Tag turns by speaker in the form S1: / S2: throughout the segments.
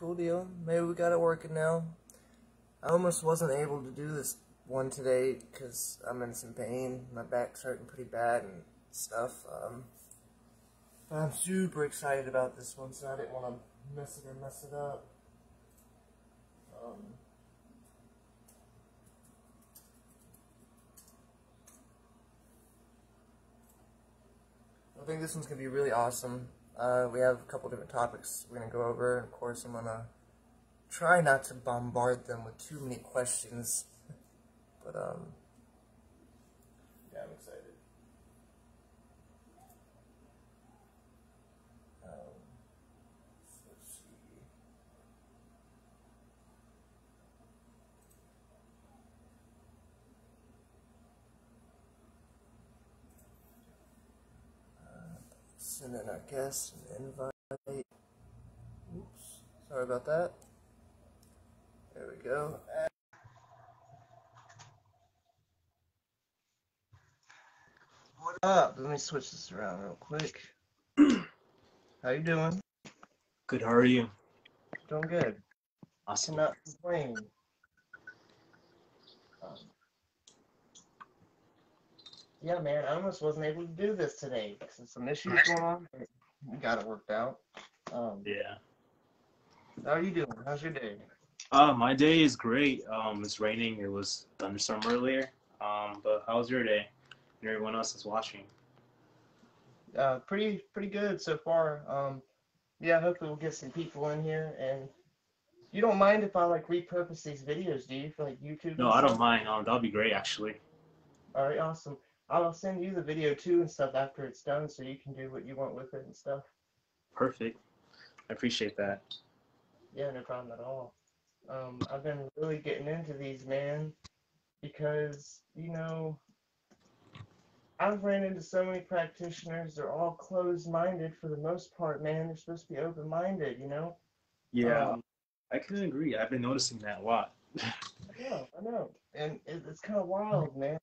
S1: cool deal. Maybe we got it working now. I almost wasn't able to do this one today because I'm in some pain. My back's hurting pretty bad and stuff. But I'm super excited about this one, so I didn't want to mess it up. I think this one's going to be really awesome. We have a couple different topics we're going to go over. Of course, I'm going to try not to bombard them with too many questions. But, yeah, I'm excited. Let's see. Send in our guest an invite. Oops, sorry about that. There we go. What up? Let me switch this around real quick. How you doing?
S2: Good, how are you?
S1: Doing good.
S2: Awesome.
S1: Cannot complain. Yeah, man, I almost wasn't able to do this today because of some issues going on. But we got it worked out.
S2: Yeah.
S1: How are you doing? How's your day?
S2: My day is great. It's raining. It was thunderstorm earlier. But how's your day? And everyone else is watching.
S1: Pretty good so far. Yeah, hopefully we'll get some people in here. And you don't mind if I like repurpose these videos, do you, for like YouTube
S2: No,
S1: and
S2: I
S1: stuff?
S2: don't mind. That'll be great actually.
S1: All right, awesome. I'll send you the video too and stuff after it's done, so you can do what you want with it and stuff.
S2: Perfect. I appreciate that.
S1: Yeah, no problem at all. I've been really getting into these, man, because, I've ran into so many practitioners. They're all closed-minded for the most part, man. They're supposed to be open-minded,
S2: Yeah,
S1: Um,
S2: I can agree. I've been noticing that a lot.
S1: I know. And it's kind of wild, man.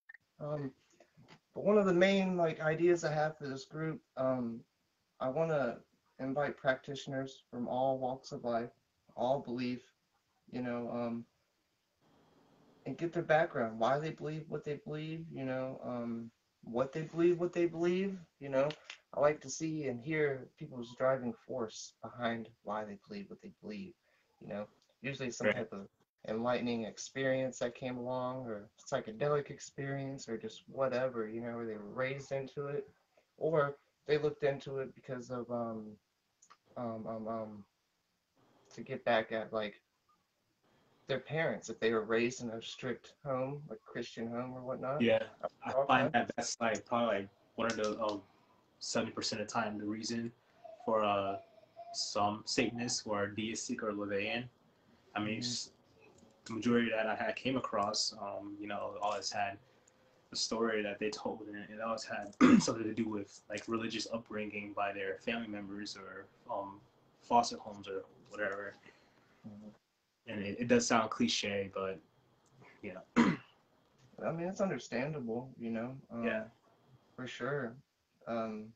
S1: But one of the main, like, ideas I have for this group, I want to invite practitioners from all walks of life, all belief, you know, and get their background, why they believe what they believe, what they believe. I like to see and hear people's driving force behind why they believe what they believe, you know, usually some
S2: Right.
S1: type of enlightening experience that came along, or psychedelic experience, or just whatever, where they were raised into it, or they looked into it because of um, um, um, to get back at like their parents if they were raised in a strict home, like Christian home or whatnot.
S2: Yeah, I
S1: All
S2: find
S1: kinds.
S2: that that's like probably like one of the 70% of the time the reason for some Satanists who are deistic or Levian. I mean,
S1: Mhm.
S2: the majority that I had came across, always had a story that they told, and it always had something to do with like religious upbringing by their family members or foster homes or whatever.
S1: Mhm.
S2: And it does sound cliche, but yeah,
S1: I mean, it's understandable,
S2: yeah,
S1: for sure. Um,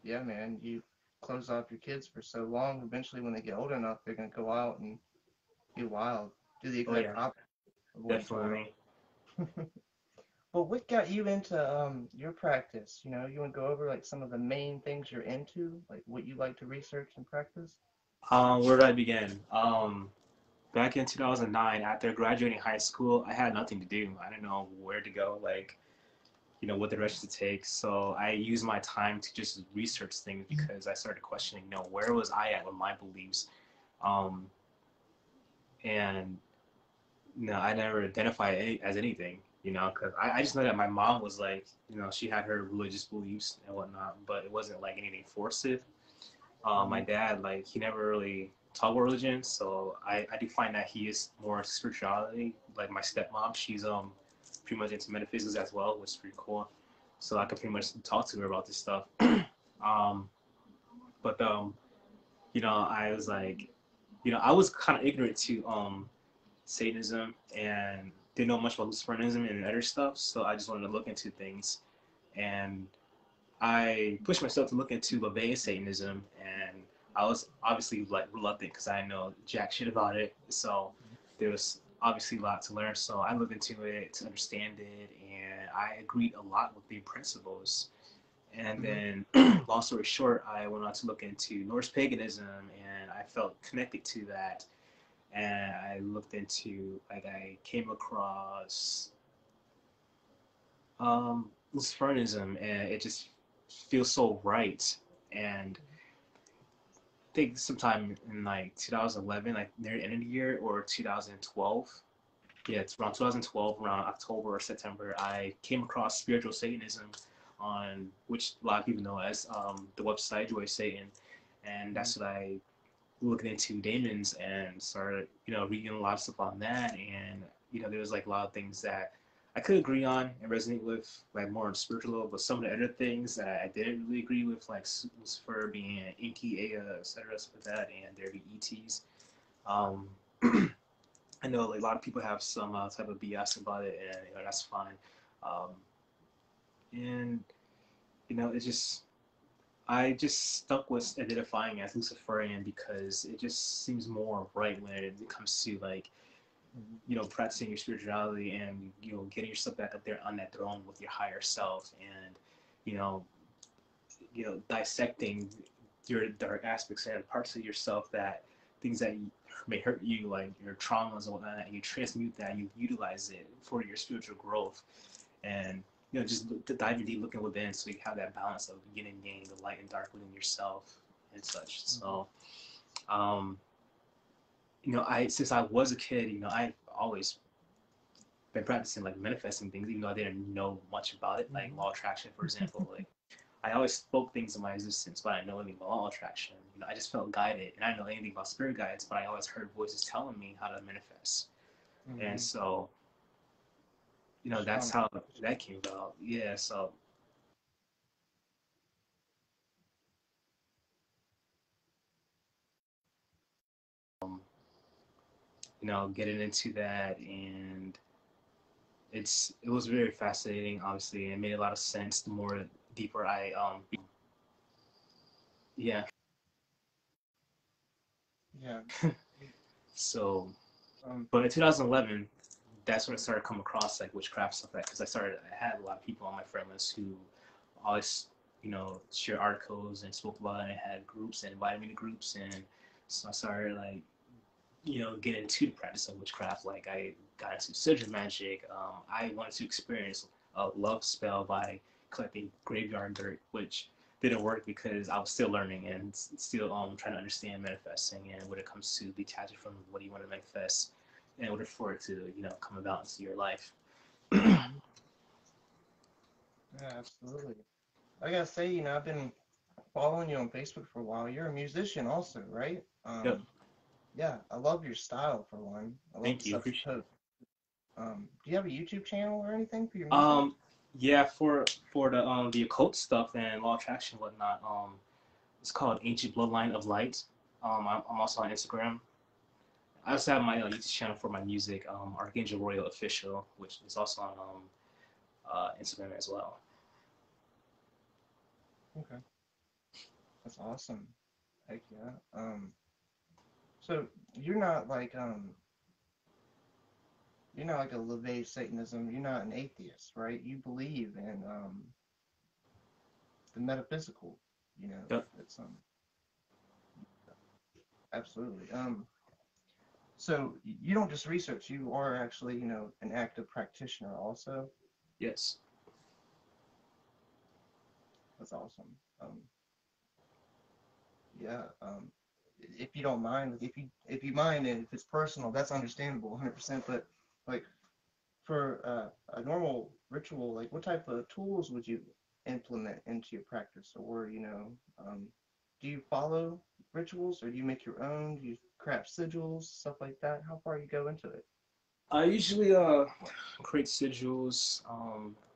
S1: yeah, man, you close off your kids for so long, eventually when they get old enough, they're gonna go out and be wild, do the
S2: oh
S1: exact
S2: yeah,
S1: opposite of what you told
S2: definitely.
S1: them. But what got you into your practice? You want to go over like some of the main things you're into, like what you like to research and practice?
S2: Where did I begin? Back in 2009, after graduating high school, I had nothing to do. I didn't know where to go, like, what direction to take. So I used my time to just research things because I started questioning, where was I at with my beliefs? Um, and I never identified as anything, because I just know that my mom was like, she had her religious beliefs and whatnot, but it wasn't like anything forced. My
S1: Mhm.
S2: dad, like, he never really taught about religion, so I do find that he is more spirituality. Like my stepmom, she's pretty much into metaphysics as well, which is pretty cool. So I could pretty much talk to her about this stuff. um, but I was like, I was kind of ignorant to Satanism and didn't know much about Luciferianism and other stuff, so I just wanted to look into things. And I pushed myself to look into Levian Satanism, and I was obviously like reluctant because I know jack shit about it. So there was obviously a lot to learn. So I looked into it to understand it, and I agreed a lot with the principles. And
S1: Mm-hmm.
S2: then, long story short, I went on to look into Norse paganism, and I felt connected to that. And I looked into, like, I came across Luciferianism, and it just feels so right. And I think sometime in like 2011, like near the end of the year, or 2012. Yeah, it's around 2012, around October or September. I came across spiritual Satanism on which a lot of people know as the website Joy Satan, and
S1: Mm-hmm.
S2: that's what I looking into demons and started, reading a lot of stuff on that. And there was like a lot of things that I could agree on and resonate with, like more on the spiritual level, but some of the other things that I didn't really agree with, like Lucifer being an Inky, Ea, etc., stuff like that, and there be ETs. Um, I know like a lot of people have some type of BS about it, and that's fine. Um, and it's just I just stuck with identifying as Luciferian because it just seems more right when it comes to like practicing your spirituality and getting yourself back up there on that throne with your higher self, and you know dissecting your dark aspects and parts of yourself, that things that may hurt you, like your traumas and whatnot, and you transmute that, you utilize it for your spiritual growth, and just diving deep, looking within, so you have that balance of yin and yang, the light and dark within yourself and such.
S1: Mm-hmm.
S2: So, um, I since I was a kid, I've always been practicing like manifesting things, even though I didn't know much about it, like law of attraction, for example. Like I always spoke things in my existence, but I didn't know anything about law of attraction. I just felt guided, and I didn't know anything about spirit guides, but I always heard voices telling me how to manifest. And
S1: Mm-hmm.
S2: so, that's
S1: Strong.
S2: how that came about. Yeah. So, um, getting into that, and it was very fascinating. Obviously, it made a lot of sense the more deeper I yeah.
S1: Yeah.
S2: So,
S1: Um.
S2: but in 2011, that's when I started coming across like witchcraft stuff, like because I had a lot of people on my friend list who always share articles and spoke about it, and had groups and invited me to groups, and so I started like get into the practice of witchcraft. Like I got into sigil magic. I wanted to experience a love spell by collecting graveyard dirt, which didn't work because I was still learning and still trying to understand manifesting, and when it comes to detaching from what you want to manifest in order for it to come about into your life.
S1: Mhm. Yeah, absolutely. I gotta say, I've been following you on Facebook for a while. You're a musician also, right?
S2: Yep.
S1: Yeah, I love your style for one. I love the
S2: Thank you.
S1: stuff you
S2: Appreciate
S1: post. Do you have a YouTube channel or anything for your
S2: it.
S1: music?
S2: Yeah, for the occult stuff and law of attraction and whatnot. It's called Ancient Bloodline of Light. I'm also on Instagram. I also have my YouTube channel for my music, Archangel Royal Official, which is also on Instagram as well.
S1: Okay, that's awesome. Heck yeah. So you're not like a LaVey Satanism. You're not an atheist, right? You believe in the metaphysical.
S2: Yep.
S1: It's absolutely. So you don't just research. You are actually, an active practitioner also.
S2: Yes.
S1: That's awesome. Yeah. If you don't mind, if you mind, and if it's personal, that's understandable, 100%. But like for a normal ritual, like what type of tools would you implement into your practice, or do you follow rituals, or do you make your own? Do you craft sigils, stuff like that? How far you go into it?
S2: I usually create sigils.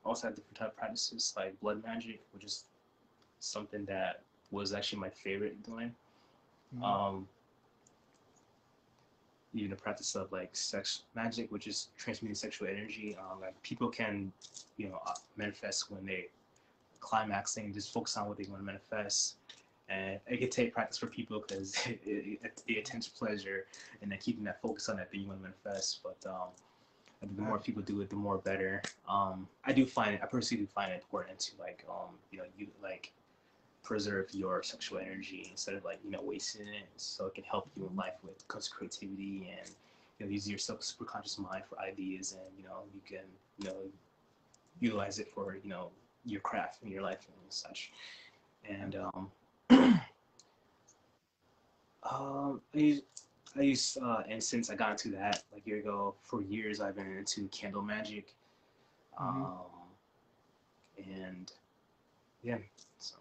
S2: Also have different type of practices like blood magic, which is something that was actually my favorite doing.
S1: Mm-hmm.
S2: Um, Even the practice of like sex magic, which is transmuting sexual energy. Like people can, manifest when they climaxing, just focus on what they want to manifest, And it can take practice for people because it intense pleasure, and then keeping that focus on that thing you want to manifest. But I think the more people do it, the more better. I personally do find it important to like, you like preserve your sexual energy instead of like, wasting it. So it can help you in life with creativity and, use your superconscious mind for ideas, and you can, utilize it for, your craft in your life and such. And I used and since I got into that like a year ago, for years I've been into candle magic, um, and yeah, so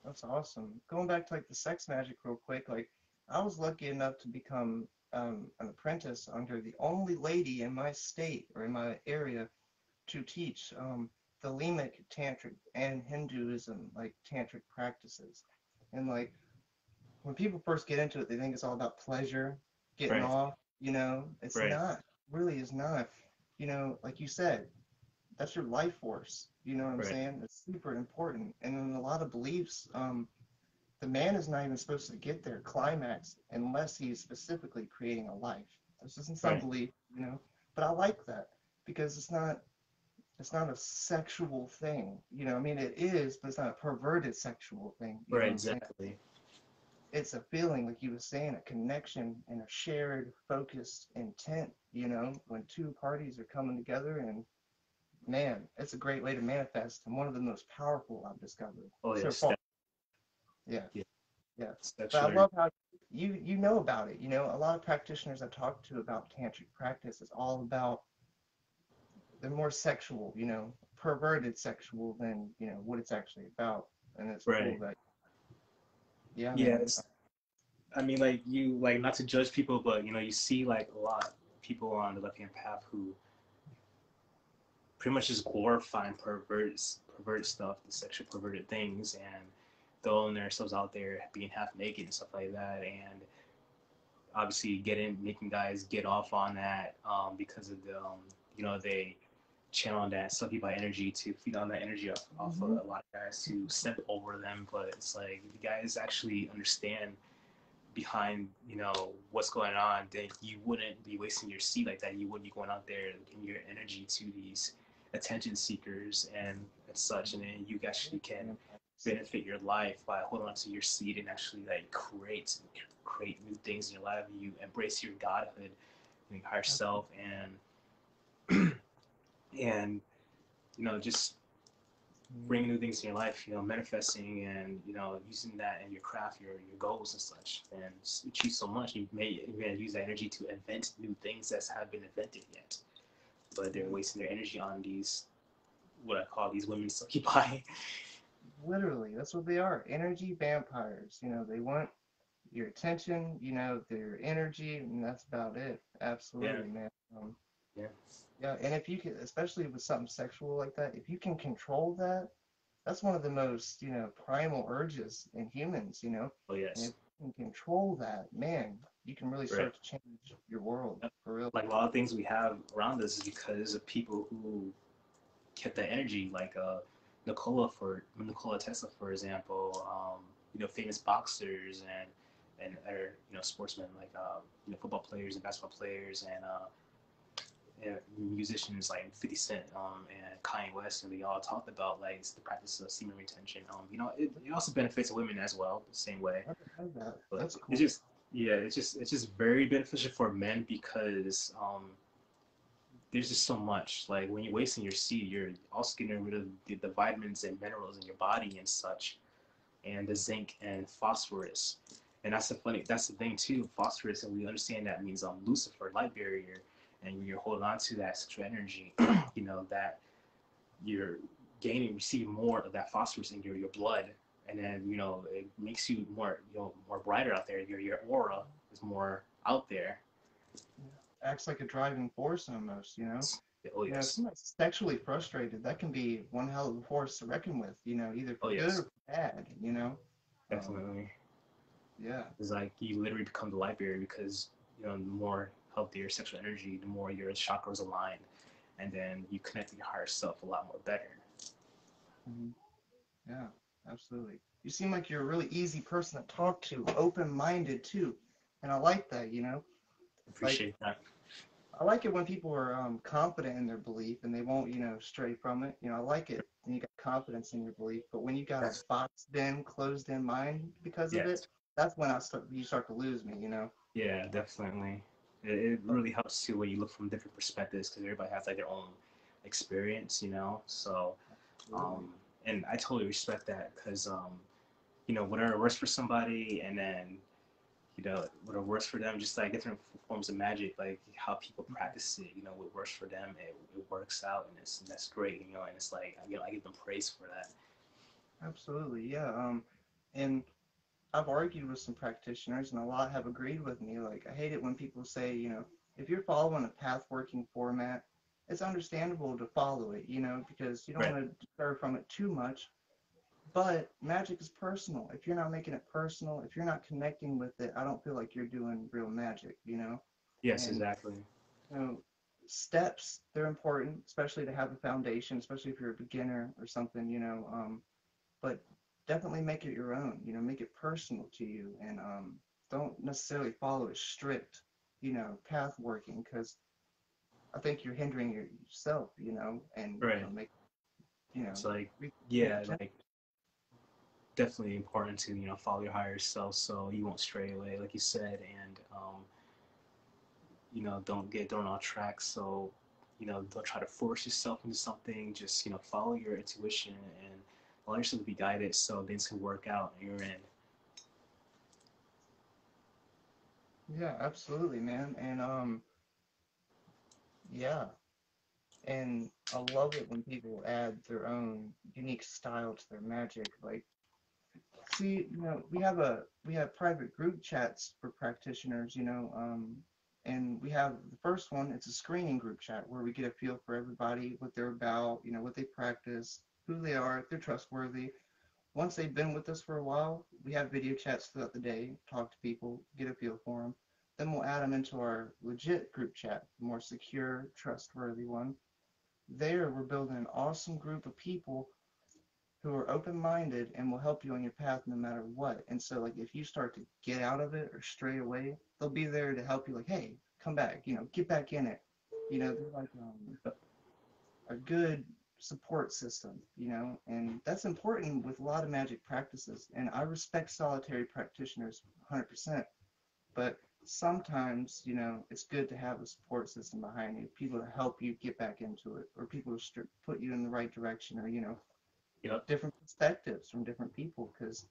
S1: That's awesome. Going back to like the sex magic real quick, like I was lucky enough to become an apprentice under the only lady in my state or in my area to teach the Lemic tantric and Hinduism like tantric practices. And like when people first get into it, they think it's all about pleasure, getting
S2: right,
S1: off. It's
S2: right,
S1: not. Really is not. Like you said, that's your life force. You know what I'm
S2: right,
S1: saying? It's super important. And in a lot of beliefs, the man is not even supposed to get their climax unless he's specifically creating a life. This isn't some
S2: right,
S1: belief, but I like that because it's not a sexual thing. I mean it is, but it's not a perverted sexual thing. You know
S2: right,
S1: what I'm saying?
S2: exactly.
S1: It's a feeling, like you were saying, a connection and a shared focused intent, when two parties are coming together, and man, it's a great way to manifest and one of the most powerful I've discovered
S2: Oh
S1: so
S2: yes,
S1: far. Yeah.
S2: yeah,
S1: Yeah, but I
S2: sexual energy.
S1: love how you know about it. A lot of practitioners I've talked to about tantric practice is all about they're more sexual, perverted sexual than what it's actually about, and it's cool
S2: Right.
S1: that yeah,
S2: Yeah,
S1: man.
S2: I mean, like you, like not to judge people, but you see like a lot of people on the left hand path who pretty much just glorifying pervert stuff, the sexual perverted things, and throwing themselves out there being half naked and stuff like that, and obviously making guys get off on that because of the they channel that sucky by energy to feed on that energy off of
S1: Mm-hmm.
S2: a lot of guys to step over them. But it's like if you guys actually understand behind what's going on, then you wouldn't be wasting your seed like that. You wouldn't be going out there giving your energy to these attention seekers and such, and then you actually can benefit your life by holding on to your seed and actually like create new things in your life. You embrace your godhood, your higher self, and just bringing new things in your life, manifesting and using that in your craft, your goals and such, and achieve so much. You may use that energy to invent new things that have been invented yet, but they're wasting their energy on these what I call these women succubi.
S1: Literally, that's what they are. Energy vampires. They want your attention, their energy, and that's about it.
S2: Yeah,
S1: Absolutely, man.
S2: yeah,
S1: Yeah, and if you can, especially with something sexual like that, if you can control that, that's one of the most, primal urges in humans,
S2: oh
S1: and if
S2: yes,
S1: you can control that, man, you can really
S2: right.
S1: start to change your world for real.
S2: Like a lot of things we have around us is because of people who kept that energy, like Nikola Tesla, for example, famous boxers and other sportsmen like football players and basketball players and musicians like 50 Cent and Kanye West, and they all talked about like the practice of semen retention. It also benefits women as well, the same way.
S1: I heard that.
S2: But
S1: That's
S2: it's
S1: cool.
S2: just yeah, it's just very beneficial for men because there's just so much. Like when you're wasting your seed, you're also getting rid of the vitamins and minerals in your body and such, and the zinc and phosphorus. And that's the thing too, phosphorus, and we understand that means Lucifer, light barrier, and when you're holding on to that sexual energy, that you're receiving more of that phosphorus in your blood, and then it makes you more more brighter out there. Your aura is more out there.
S1: Acts like a driving force almost.
S2: Oh
S1: If
S2: yes,
S1: somebody's sexually frustrated, that can be one hell of a force to reckon with, either
S2: oh
S1: for good or
S2: yes,
S1: for bad. Um,
S2: definitely.
S1: yeah.
S2: It's like you literally become the light barrier because the more healthier sexual energy, the more your chakras align, and then you connect with your higher self a lot more better.
S1: Mhm. Yeah. Absolutely. You seem like you're a really easy person to talk to, open-minded too, and I like that. Like
S2: Appreciate that.
S1: I like it when people are confident in their belief and they won't, stray from it. I like it when you got confidence in your belief, but when you got a
S2: Yes.
S1: boxed-in, closed-in mind because of it,
S2: Yes.
S1: that's when you start to lose me.
S2: Yeah, definitely. It
S1: But
S2: really helps too when you look from different perspectives because everybody has like their own experience, you know. So,
S1: absolutely.
S2: um, and I totally respect that because you know, whatever works for somebody, and then you know, whatever works for them, just like different forms of magic, like how people practice it, you know, what works for them, it works out, and that's great, you know, and it's like you know, I give them praise for that.
S1: Absolutely, yeah. And I've argued with some practitioners, and a lot have agreed with me. Like, I hate it when people say, if you're following a path working format, it's understandable to follow it, because you don't
S2: Right.
S1: want to deter from it too much. But magic is personal. If you're not making it personal, if you're not connecting with it, I don't feel like you're doing real magic.
S2: Yes,
S1: And,
S2: exactly.
S1: you know, steps, they're important, especially to have a foundation, especially if you're a beginner or something. But definitely make it your own, make it personal to you, and don't necessarily follow a strict, path working, because I think you're hindering yourself, and
S2: Right.
S1: make, you know,
S2: It's like,
S1: reach full
S2: yeah,
S1: potential.
S2: like definitely important to you know follow your higher self so you won't stray away, like you said, and you know don't get thrown off track. So you know don't try to force yourself into something. Just you know follow your intuition and allow yourself to be guided so things can work out on your end.
S1: Yeah, absolutely, man. And yeah, and I love it when people add their own unique style to their magic. Like, see, we have private group chats for practitioners, and we have the first one. It's a screening group chat where we get a feel for everybody, what they're about, what they practice, who they are, if they're trustworthy. Once they've been with us for a while, we have video chats throughout the day, talk to people, get a feel for them. Then we'll add them into our legit group chat, the more secure, trustworthy one. There, we're building an awesome group of people who are open-minded and will help you on your path no matter what. And so, like, if you start to get out of it or stray away, they'll be there to help you. Like, hey, come back. Get back in it. They're like a good support system. And that's important with a lot of magic practices. And I respect solitary practitioners 100%. But sometimes, it's good to have a support system behind you, people to help you get back into it, or people to put you in the right direction, or,
S2: Yep.
S1: different perspectives from different people. Because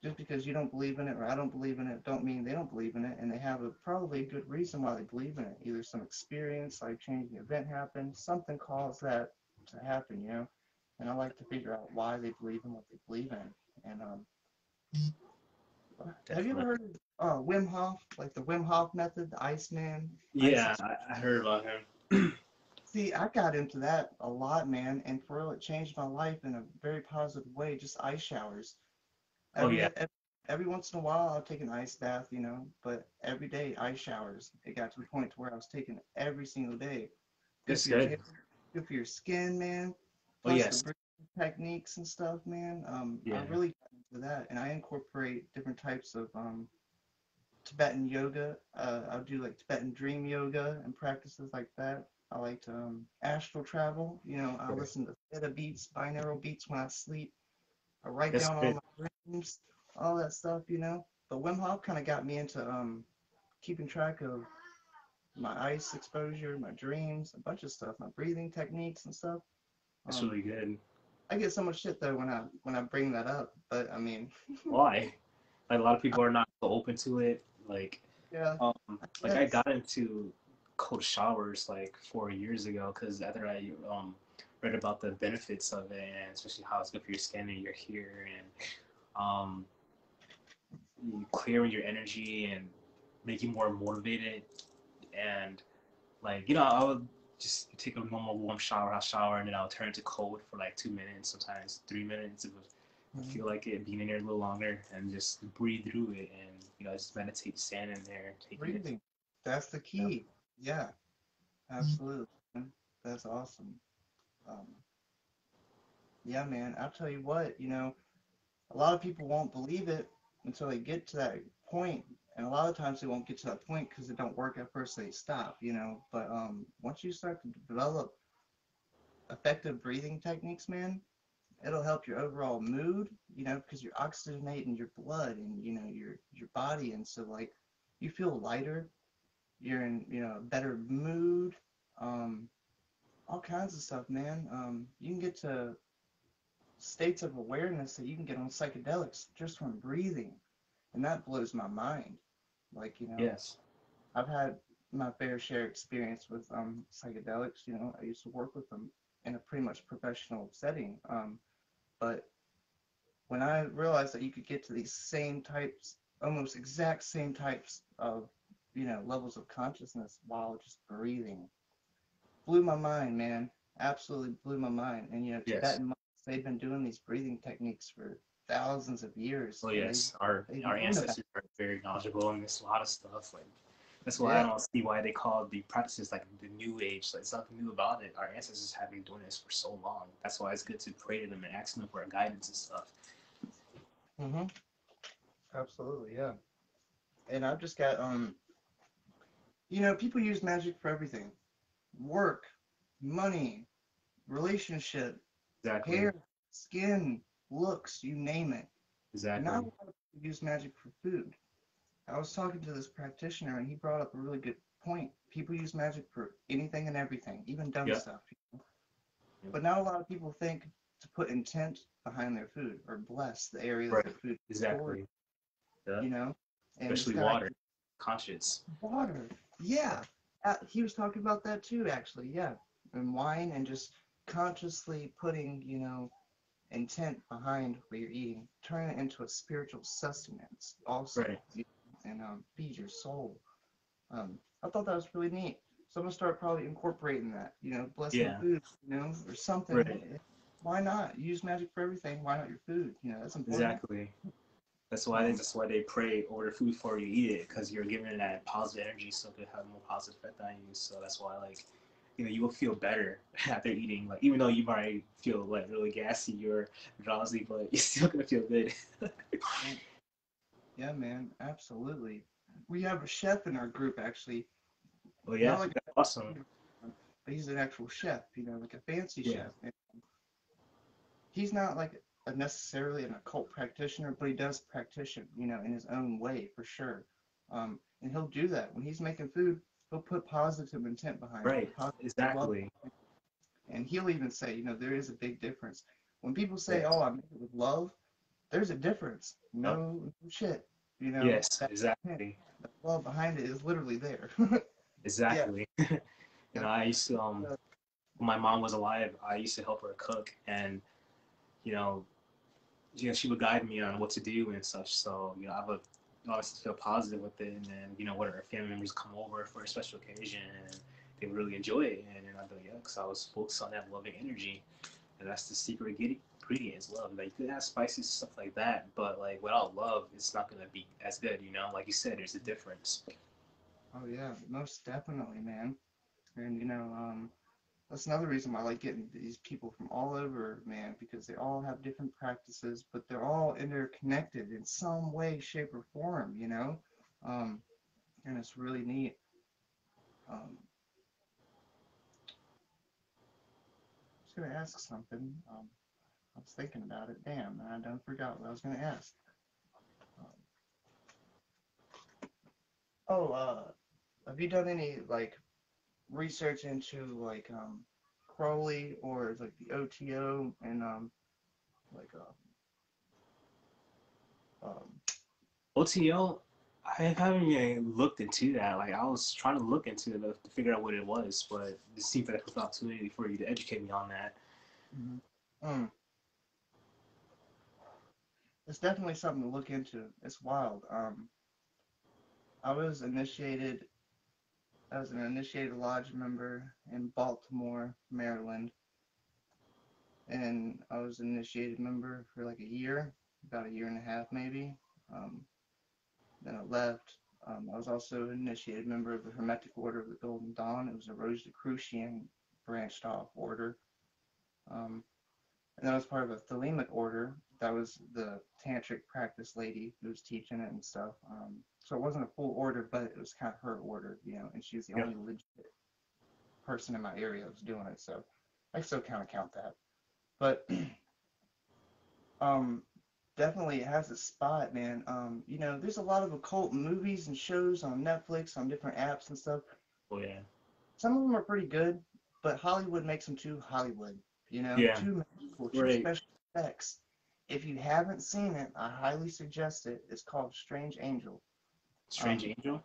S1: just because you don't believe in it or I don't believe in it, don't mean they don't believe in it, and they have probably a good reason why they believe in it. Either some experience, like changing event happened, something caused that to happen. And I like to figure out why they believe in what they believe in. And have you ever
S2: Definitely.
S1: heard of Wim Hof, like the Wim Hof method, the Iceman, ice
S2: Yeah,
S1: experience?
S2: I heard about him.
S1: See, I got into that a lot, man, and for real, it changed my life in a very positive way. Just ice showers.
S2: Oh
S1: Every
S2: yeah,
S1: every once in a while, I'll take an ice bath, but every day ice showers. It got to the point to where I was taking it every single day. Good
S2: that's
S1: for your
S2: good.
S1: hair, good for your skin, man.
S2: Oh
S1: Plus the
S2: yes,
S1: breathing techniques and stuff, man. I
S2: yeah,
S1: really got into that, and I incorporate different types of Tibetan yoga. I'll do like Tibetan dream yoga and practices like that. I like to astral travel. I
S2: right.
S1: listen to theta beats, binaural beats when I sleep. I write
S2: That's
S1: down all
S2: good.
S1: my dreams, all that stuff. But Wim Hof kind of got me into keeping track of my ice exposure, my dreams, a bunch of stuff, my breathing techniques and stuff.
S2: That's
S1: Um,
S2: really good.
S1: I get so much shit though when I bring that up, but I mean,
S2: Why? Like a lot of people are not so open to it.
S1: yeah,
S2: Um,
S1: I
S2: like I
S1: guess
S2: got into cold showers like 4 years ago because after I read about the benefits of it and especially how it's good for your skin and your hair and um, clearing your energy and make you more motivated and like you know I would just take a normal warm shower, hot shower, and then I'll turn it to cold for like 2 minutes, sometimes 3 minutes if I
S1: mhm.
S2: feel like it, being in there a little longer, and just breathe through it, and you know just meditate, standing there, taking it.
S1: Breathing. That's the
S2: You know?
S1: key. Yeah, absolutely. That's awesome. Um, yeah, man. I'll tell you what. A lot of people won't believe it until they get to that point, and a lot of times they won't get to that point because it don't work at first. They stop, you know. But once you start to develop effective breathing techniques, man, it'll help your overall mood, you know, because you're oxygenating your blood and you know your body, and so like you feel lighter, you're in a better mood, um, all kinds of stuff, man. You can get to states of awareness that you can get on psychedelics just from breathing, and that blows my mind. Like, you know,
S2: Yes.
S1: I've had my fair share experience with psychedelics. You know, I used to work with them in a pretty much professional setting. But when I realized that you could get to these same types, almost exact same types of, you know, levels of consciousness while just breathing, blew my mind, man. Absolutely blew my mind. And you know,
S2: Yes.
S1: Tibetan monks, they've been doing these breathing techniques for thousands of years,
S2: Oh
S1: and
S2: yes,
S1: they've
S2: our
S1: known about
S2: ancestors are very knowledgeable in this a lot of stuff. Like that's
S1: it.
S2: why I
S1: Yeah.
S2: don't see why they call the practices like the new age. Like it's nothing new about it. Our ancestors have been doing this for so long. That's why it's good to pray to them and ask them for guidance and stuff.
S1: Mhm. Absolutely, yeah. And I've just got you know, people use magic for everything. Work, money, relationship,
S2: Exactly.
S1: hair, skin, looks, you name it. But not a
S2: Exactly.
S1: lot of people use magic for food. I was talking to this practitioner and he brought up a really good point. People use magic for anything and everything, even dumb
S2: Yeah.
S1: stuff.
S2: Yeah.
S1: But not a lot of people think to put intent behind their food or bless the area that
S2: Right.
S1: their food is stored,
S2: Exactly. Yeah.
S1: you know? And this
S2: Especially
S1: guy,
S2: water. Conscience.
S1: water, yeah. He was talking about that too, actually, yeah. And wine and just consciously putting, you know, intent behind what you're eating, turn it into a spiritual sustenance also,
S2: Right.
S1: and feed your soul. I thought that was really neat. So I'm gonna start probably incorporating that, you know, bless my
S2: Yeah.
S1: food, you know, or something.
S2: Right.
S1: Why not use magic for everything? Why not your food? You know, that's important.
S2: Exactly.
S1: Um,
S2: That's why they pray over food before you eat it, because you're giving that positive energy, so it could have more positive effect on you. So that's why, like, you will feel better after eating. Like, even though you might feel like really gassy or drowsy, but you're still gonna feel good.
S1: yeah, yeah, man, absolutely. We have a chef in our group actually,
S2: Oh
S1: not
S2: yeah,
S1: like
S2: that's awesome.
S1: a, but he's an actual chef, you know, like a fancy
S2: Yeah,
S1: chef. And he's not like a necessarily an occult practitioner, but he does practitioner, you know, in his own way for sure. And he'll do that when he's making food. He'll put positive intent behind it,
S2: right.
S1: positive love,
S2: Exactly.
S1: and he'll even say, you know, there is a big difference. When people say,
S2: Yes.
S1: "Oh, I make it with love," there's a difference.
S2: Yep.
S1: No shit, you know
S2: Yes.
S1: that intent,
S2: Exactly.
S1: the love behind it is literally there. Yeah,
S2: Exactly.
S1: yeah,
S2: I used to when my mom was alive, I used to help her cook, and you know, she would guide me on what to do and such. So, I would always feel positive with it. And then, when our family members come over for a special occasion, and they would really enjoy it. And then I'd be like, yeah, because I was focused on that loving energy. And that's the secret ingredient is love. Like, you can have spices, stuff like that, but like without love, it's not going to be as good, Like you said, there's a difference.
S1: oh yeah, most definitely, man. And you know, that's another reason why I like getting these people from all over, man, because they all have different practices, but they're all interconnected in some way, shape, or form, you know? Um, and it's really neat. Um, I was going to ask something. I was thinking about it. Damn, I done forgot what I was going to ask. Um, have you done any, like, research into, like, Crowley or, like, the OTO and, like, um,
S2: OTL, I haven't even looked into that. Like, I was trying to look into it to figure out what it was, but it seems like a good opportunity for you to educate me on that.
S1: mhm. Mm. It's definitely something to look into. It's wild. I was initiated as an initiated lodge member in Baltimore, Maryland, and I was an initiated member for like a year, about a year and a half maybe. Um, then I left. I was also an initiated member of the Hermetic Order of the Golden Dawn. It was a Rosicrucian branched off order. And then I was part of a Thelemic order, that was the tantric practice lady who was teaching it and stuff. So it wasn't a full order, but it was kind of her order, and she's the
S2: Yeah.
S1: only legit person in my area that was doing it. So I still kind of count that. But um, definitely it has a spot, man. There's a lot of occult movies and shows on Netflix, on different apps and stuff.
S2: Oh yeah.
S1: Some of them are pretty good, but Hollywood makes them too Hollywood,
S2: Yeah.
S1: too magical, too
S2: Right.
S1: special effects. If you haven't seen it, I highly suggest it. It's called Strange Angel.
S2: Strange
S1: Um,
S2: Angel.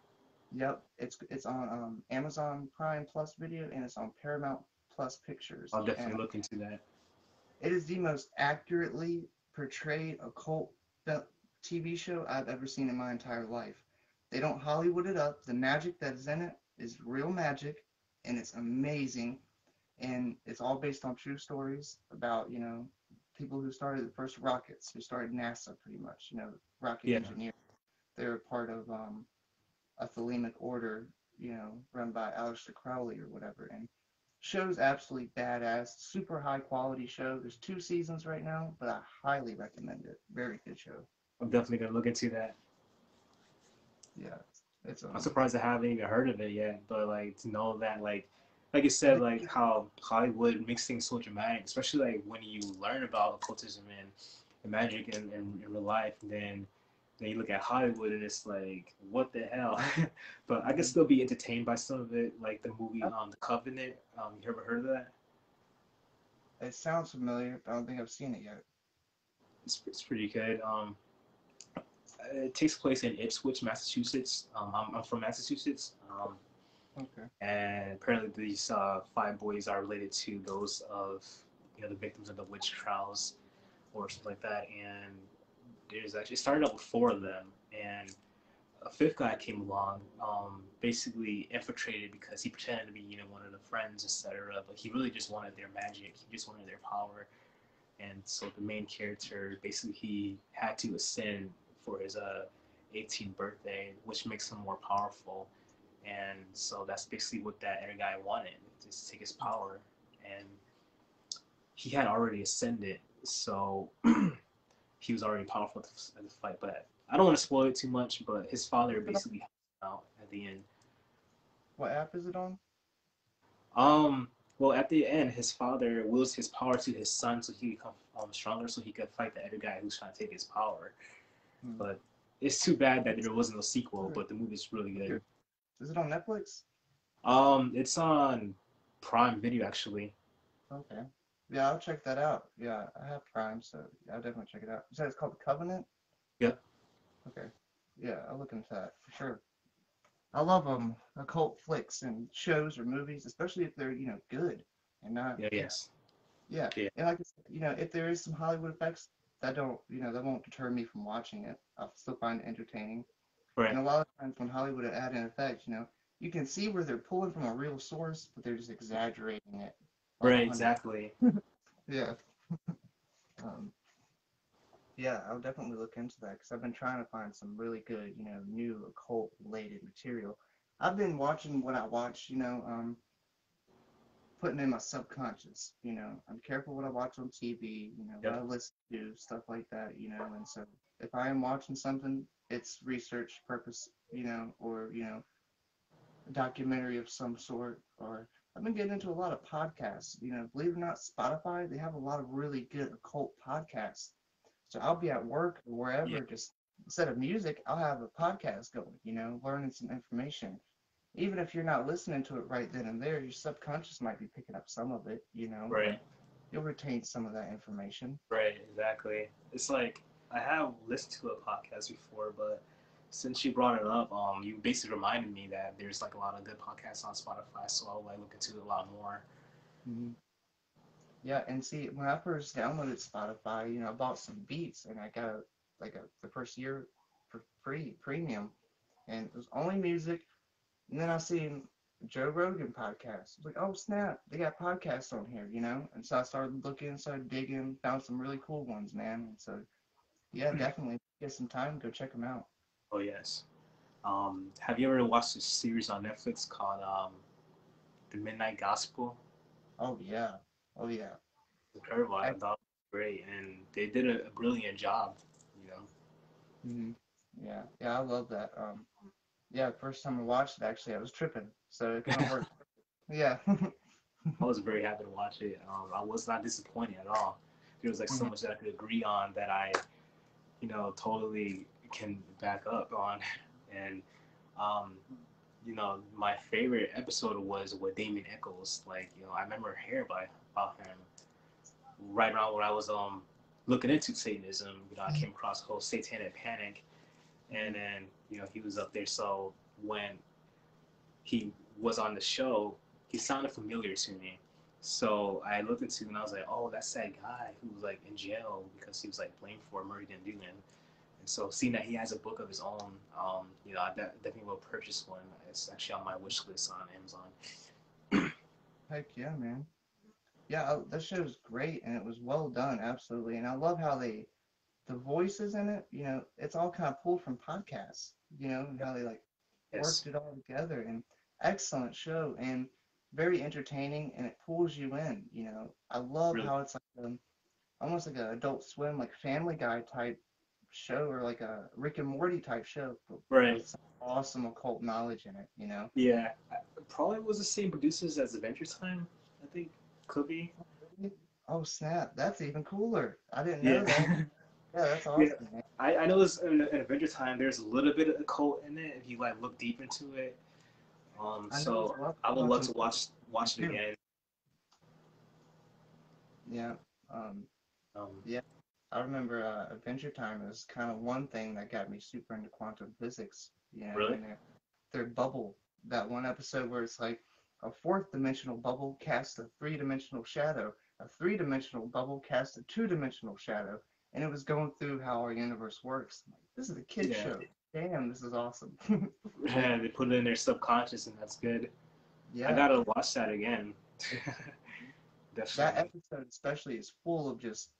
S1: yep, it's on Amazon Prime Plus Video and it's on Paramount Plus Pictures.
S2: I'll
S1: And
S2: definitely look into that.
S1: it is the most accurately portrayed occult TV show I've ever seen in my entire life. They don't Hollywood it up. The magic that is in it is real magic, and it's amazing. And it's all based on true stories about, people who started the first rockets, who started NASA pretty much, rocket
S2: Yeah.
S1: engineers. They're part of a Thelemic order, run by Aleister Crowley or whatever. And show's absolutely badass, super high quality show. There's 2 seasons right now, but I highly recommend it. Very good show.
S2: I'm definitely gonna look into that.
S1: Yeah, it's
S2: I'm surprised I haven't even heard of it yet, but like to know that like you said, like how Hollywood makes things so dramatic, especially like when you learn about occultism and magic in real life, and then you look at Hollywood and it's like, what the hell? But I can still be entertained by some of it, like the movie The Covenant. You ever heard of that?
S1: It sounds familiar, but I don't think I've seen it yet.
S2: It's pretty good. It takes place in Ipswich, Massachusetts. I'm from Massachusetts.
S1: Okay.
S2: And apparently these 5 boys are related to those of the victims of the witch trials or something like that. And there's actually it started out with 4 of them, and a 5th guy came along, basically infiltrated because he pretended to be one of the friends, etc. But he really just wanted their magic. He just wanted their power. And so the main character basically he had to ascend for his 18th birthday, which makes him more powerful. And so that's basically what that other guy wanted, just to take his power. And he had already ascended, so he was already powerful at the fight. But I don't want to spoil it too much, but his father basically helped him out at the end.
S1: What app is it on?
S2: Well, at the end, his father wills his power to his son so he become stronger, so he could fight the other guy who's trying to take his power. But it's too bad that there wasn't a sequel. But the movie's really good.
S1: Is it on Netflix?
S2: It's on Prime Video actually.
S1: Okay. Yeah, I'll check that out. Yeah, I have Prime, so I'll definitely check it out. You said it's called The Covenant?
S2: Yep.
S1: Okay. Yeah, I'll look into that for sure. I love occult flicks and shows or movies, especially if they're good and not.
S2: Yeah. Yes.
S1: Yeah.
S2: Yeah.
S1: And like I said, if there is some Hollywood effects, that don't that won't deter me from watching it. I'll still find it entertaining.
S2: Right.
S1: And a lot of times when Hollywood add in effects, you can see where they're pulling from a real source, but they're just exaggerating it. Like
S2: Right. Exactly.
S1: Yeah. um, yeah, I'll definitely look into that because I've been trying to find some really good, new occult related material. I've been watching what I watch, putting in my subconscious. I'm careful what I watch on TV, what I listen to, stuff like that, and so if I am watching something, it's research purpose, or, a documentary of some sort, or I've been getting into a lot of podcasts, believe it or not, Spotify, they have a lot of really good occult podcasts. So I'll be at work or wherever, just instead of music, I'll have a podcast going, learning some information. Even if you're not listening to it right then and there, your subconscious might be picking up some of it,
S2: Right.
S1: You'll retain some of that information.
S2: Right. Exactly. It's like I have listened to a podcast before, but since you brought it up, you basically reminded me that there's like a lot of good podcasts on Spotify, so I'll like look into it a lot more.
S1: Mm-hmm. Yeah, and see, when I first downloaded Spotify, I bought some beats and I got the first year for free, premium, and it was only music. And then I seen Joe Rogan podcast. I was like, oh snap, they got podcasts on here, And so I started looking, started digging, found some really cool ones, man. And so, yeah, definitely get some time, go check them out.
S2: Oh yes. Have you ever watched a series on Netflix called The Midnight Gospel?
S1: Oh yeah, oh yeah.
S2: Incredible. I thought great, and they did a brilliant job. You know,
S1: Hmm. Yeah, yeah, I love that. Yeah, first time I watched it, actually, I was tripping, so it kind of worked. Yeah.
S2: I was very happy to watch it. I was not disappointed at all. There was like so
S1: Mhm.
S2: much that I could agree on that I, totally can back up on, and um, my favorite episode was with Damien Eccles. Like, I remember hearing about him right around when I was looking into Satanism. I came across the whole Satanic Panic, and
S1: Mhm.
S2: then he was up there. So when he was on the show, he sounded familiar to me. So I looked into him and I was like, oh, that's that guy who was like in jail because he was like blamed for a murder he didn't do. And so seeing that he has a book of his own, I definitely will purchase one. It's actually on my wish list on Amazon.
S1: Heck yeah, man. Yeah, that show's great, and it was well done, absolutely. And I love how the voices in it, it's all kind of pulled from podcasts, and how they like
S2: Yes,
S1: worked it all together. And excellent show, and very entertaining, and it pulls you in. I love
S2: really.
S1: how it's like almost like a Adult Swim, like Family Guy type show, or like a Rick and Morty type show, but
S2: Right.
S1: with some awesome occult knowledge in it.
S2: Yeah. Probably was the same producers as Adventure Time, I think. Could be.
S1: Oh, really? Oh, snap, that's even cooler. I didn't know
S2: Yeah.
S1: that. Yeah, that's
S2: Yeah.
S1: awesome, man.
S2: I know this in Adventure Time. There's a little bit of occult in it if you like look deep into it.
S1: I know it's
S2: So
S1: a lot
S2: I
S1: of
S2: would love
S1: quantum
S2: to watch it
S1: too.
S2: again.
S1: Yeah. Um,
S2: Um,
S1: yeah. I remember Adventure Time is kind of one thing that got me super into quantum physics,
S2: really?
S1: and their bubble, that one episode where it's like a fourth dimensional bubble casts a three-dimensional shadow, a three-dimensional bubble casts a two-dimensional shadow, and it was going through how our universe works. I'm like, this is a kid
S2: Yeah.
S1: show. Damn, this is awesome.
S2: Yeah, they put it in their subconscious, and that's good. I
S1: Yeah.
S2: gotta watch that again.
S1: That
S2: Definitely.
S1: episode especially is full of just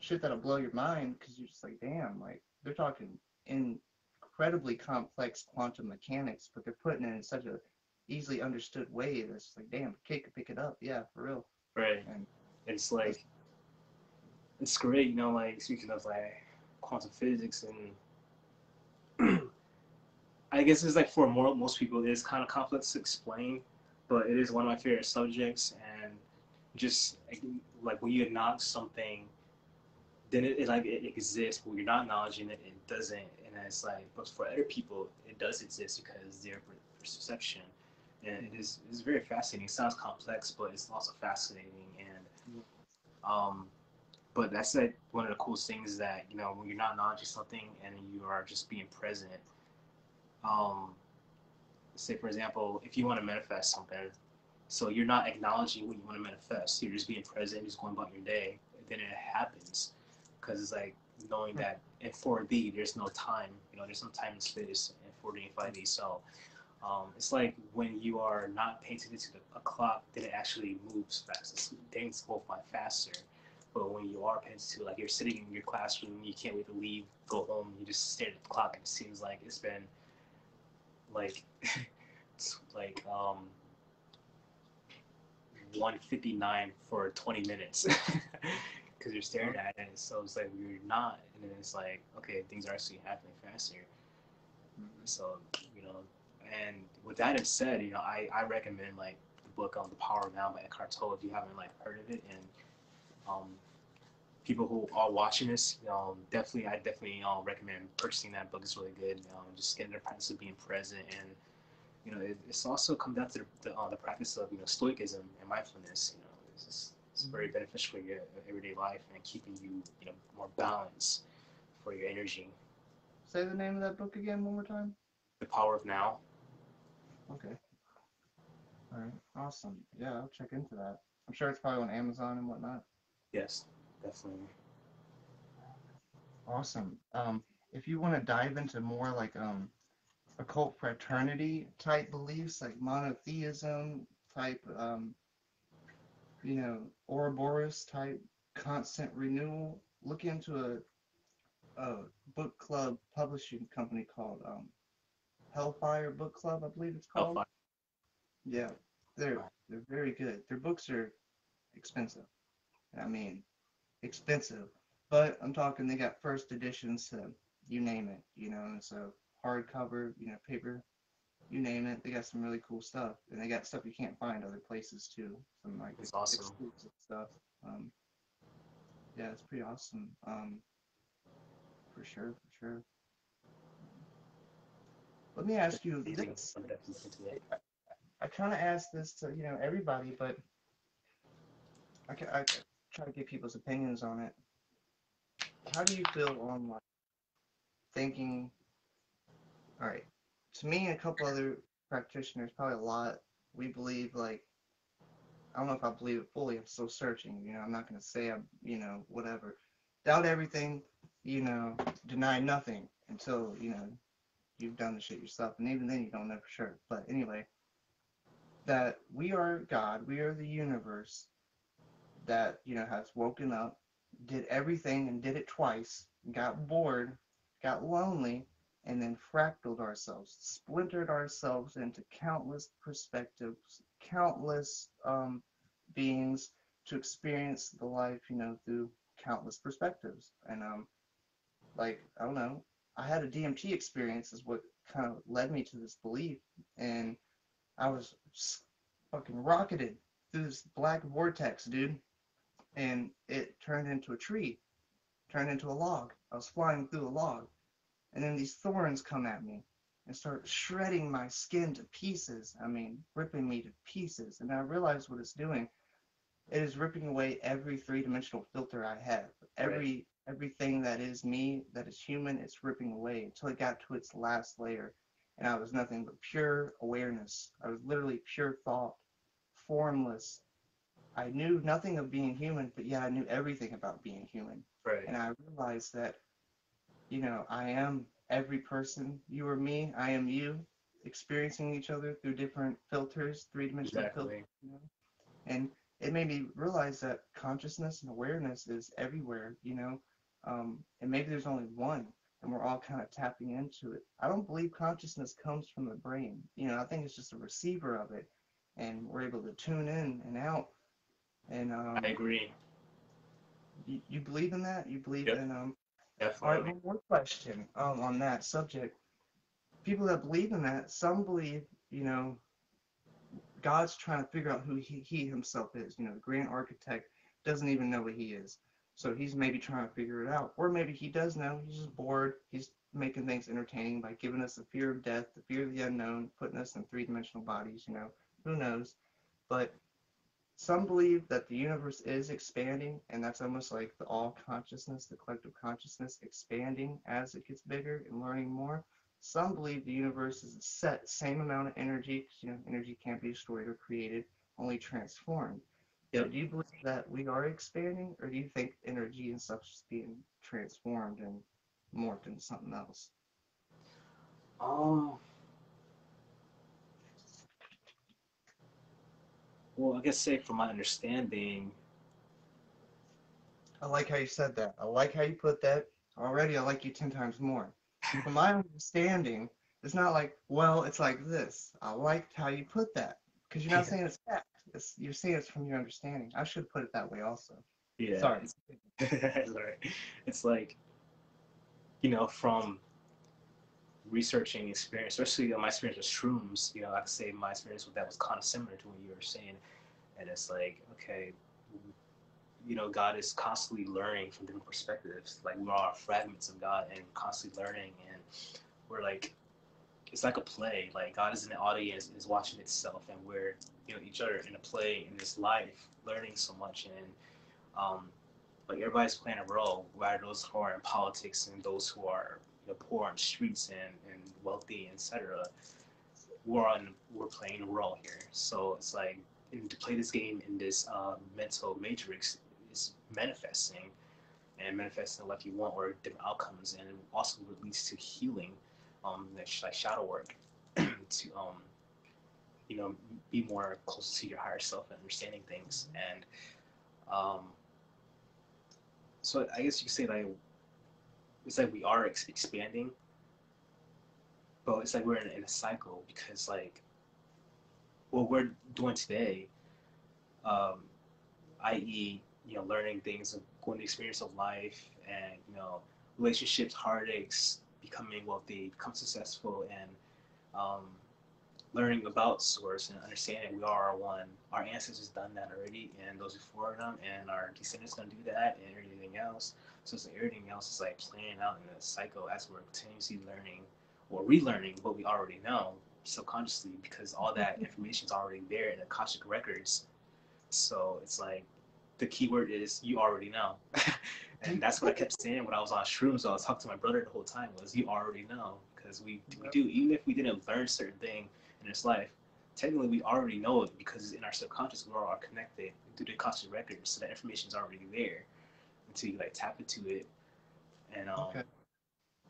S1: shit that'll blow your mind because you're just like, damn, like they're talking incredibly complex quantum mechanics, but they're putting it in such a easily understood way that's just like, damn, a kid could pick it up, yeah, for real.
S2: Right.
S1: And
S2: It's
S1: that's
S2: like it's great, like speaking of like quantum physics and I guess it's like for most people it is kind of complex to explain, but it is one of my favorite subjects and just like when you acknowledge something then it like it exists, but when you're not acknowledging it, it doesn't. And it's like, but for other people, it does exist because their perception, and it's very fascinating. It sounds complex, but it's also fascinating. And um, but that's like one of the coolest things that when you're not acknowledging something and you are just being present. Um, say for example, if you want to manifest something, so you're not acknowledging what you want to manifest. You're just being present, just going about your day. And then it happens because it's like knowing that in 4D there's no time. There's no time and space in 4D and 5D. So it's like when you are not paying attention to a clock, then it actually moves fast. Things go by faster. But when you are paying attention to, like you're sitting in your classroom, you can't wait to leave, go home, you just stare at the clock, and it seems like it's been like it's like 1:59 for 20 minutes because you're staring at it. So it's like you're not, and then it's like okay, things are actually happening faster. So you know, and with that said, I recommend like the book The Power of Now by Eckhart Tolle if you haven't like heard of it, and um, people who are watching this, I definitely recommend purchasing that book. It's really good. Just getting the practice of being present and it's also come down to the practice of stoicism and mindfulness. It's very beneficial for your everyday life and keeping you more balanced for your energy.
S1: Say the name of that book again one more time.
S2: The Power of Now.
S1: Okay. All right. Awesome. Yeah, I'll check into that. I'm sure it's probably on Amazon and whatnot.
S2: Yes, definitely.
S1: Awesome. If you want to dive into more like occult fraternity type beliefs, like monotheism type, Ouroboros type constant renewal, look into a book club publishing company called Hellfire Book Club, I believe it's
S2: Oh,
S1: called.
S2: fine.
S1: Yeah, they're very good. Their books are expensive. I mean, expensive. But I'm talking they got first editions to you name it, you know, and so hardcover, you know, paper, you name it. They got some really cool stuff, and they got stuff you can't find other places too. Some like
S2: It's awesome.
S1: exclusive stuff. Um, yeah, it's pretty awesome. For sure, for sure. Let me ask you
S2: Amazing.
S1: this.
S2: I'm definitely look into it.
S1: I kind of ask this to everybody, but I try to get people's opinions on it. How do you feel on like thinking? All right, to me and a couple other practitioners, probably a lot, we believe like I don't know if I believe it fully. I'm still searching. You know, I'm not gonna say I'm whatever. Doubt everything. Deny nothing until you've done the shit yourself, and even then you don't know for sure. But anyway, that we are God, we are the universe that has woken up, did everything and did it twice, got bored, got lonely, and then fractaled ourselves, splintered ourselves into countless perspectives, countless beings to experience the life through countless perspectives. And like I don't know, I had a DMT experience is what kind of led me to this belief, and I was fucking rocketed through this black vortex, dude, and it turned into a tree, turned into a log. I was flying through a log, and then these thorns come at me and start shredding my skin to pieces. I mean, ripping me to pieces. And I realized what it's doing. It is ripping away every three-dimensional filter I have.
S2: Right.
S1: Everything that is me, that is human, it's ripping away until it got to its last layer. And I was nothing but pure awareness. I was literally pure thought, formless. I knew nothing of being human, but yeah, I knew everything about being human.
S2: Right.
S1: And I realized that, I am every person. You are me, I am you, experiencing each other through different filters, three-dimensional filters,
S2: Exactly.
S1: And it made me realize that consciousness and awareness is everywhere, and maybe there's only one, and we're all kind of tapping into it. I don't believe consciousness comes from the brain. I think it's just a receiver of it, and we're able to tune in and out. And
S2: I agree.
S1: you believe in that? You believe
S2: Yep.
S1: in All right,
S2: Definitely.
S1: one more question on that subject. People that believe in that, some believe, God's trying to figure out who he himself is. The grand architect doesn't even know what he is. So he's maybe trying to figure it out. Or maybe he does know. He's just bored. He's making things entertaining by giving us the fear of death, the fear of the unknown, putting us in three-dimensional bodies. Who knows? But some believe that the universe is expanding, and that's almost like the all consciousness, the collective consciousness expanding as it gets bigger and learning more. Some believe the universe is a set same amount of energy, because energy can't be destroyed or created, only transformed. So
S2: Yep.
S1: do you believe that we are expanding, or do you think energy and stuff is just being transformed and morphed into something else?
S2: Um. Well, I guess say from my understanding,
S1: I like how you said that. I like how you put that. Already, I like you 10 times more. From my understanding, it's not like, well, it's like this. I liked how you put that. Because you're not saying it's fact. You're saying it's from your understanding. I should put it that way also.
S2: yeah,
S1: Sorry.
S2: it's alright. It's like from researching experience, especially my experience with shrooms. I could say my experience with that was kind of similar to what you were saying, and it's like, okay, God is constantly learning from different perspectives. Like we are fragments of God and constantly learning, and we're like, it's like a play. Like God is in the audience, is watching itself, and we're each other in a play in this life, learning so much, and like everybody's playing a role. Whether those who are in politics and those who are poor on the streets and wealthy, etc. We're playing a role here. So it's like to play this game in this mental matrix is manifesting like you want or different outcomes, and it also leads to healing, like shadow work, to you know be more close to your higher self and understanding things. And um, so I guess you could say like it's like we are expanding, but it's like we're in a cycle because like what we're doing today, um, i.e., learning things and going the experience of life and relationships, heartaches, becoming wealthy, become successful, and um, learning about source and understanding we are one. Our ancestors done that already, and those before them, and our descendants gonna do that, and everything else. So it's like everything else is like playing out in a cycle as we're continuously learning or relearning what we already know subconsciously, because all that information is already there in the Akashic records. So it's like the key word is you already know. And that's what I kept saying when I was on shrooms. I was talking to my brother the whole time was you already know, because we do, even if we didn't learn certain thing in this life, technically we already know it because it's in our subconscious. We're all connected through the Akashic records, so that information is already there until you like tap into it. And
S1: Okay.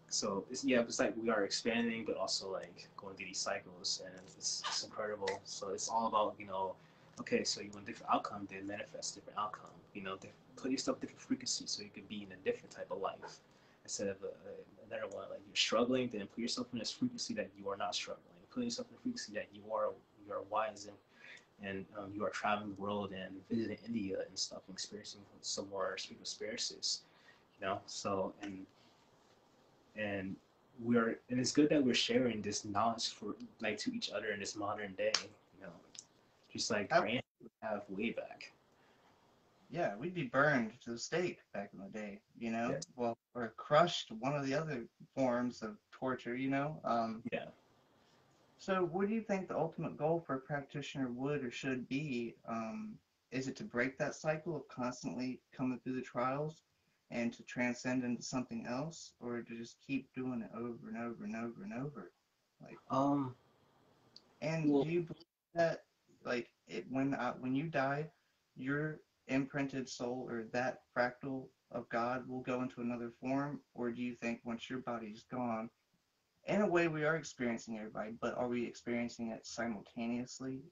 S2: so it's like we are expanding, but also like going through these cycles, and it's incredible. So it's all about okay, so you want a different outcome, then manifest different outcome. Put yourself different frequency so you could be in a different type of life instead of another one. Like you're struggling, then put yourself in this frequency that you are not struggling. Put yourself in a frequency that you are wise and you are traveling the world and visiting India and stuff and experiencing some more spiritual experiences. So and and it's good that we're sharing this knowledge for like to each other in this modern day, you know, just like our ancestors have way back.
S1: Yeah, we'd be burned to the stake back in the day,
S2: Yeah.
S1: well, or crushed, one of the other forms of torture,
S2: Yeah.
S1: So what do you think the ultimate goal for a practitioner would or should be? Is it to break that cycle of constantly coming through the trials and to transcend into something else, or to just keep doing it over and over and over and over? Like,
S2: Um.
S1: and
S2: Well.
S1: do you believe that, like, when you die, your imprinted soul or that fractal of God will go into another form, or do you think once your body's gone, in a way we are experiencing everybody, but are we experiencing it simultaneously,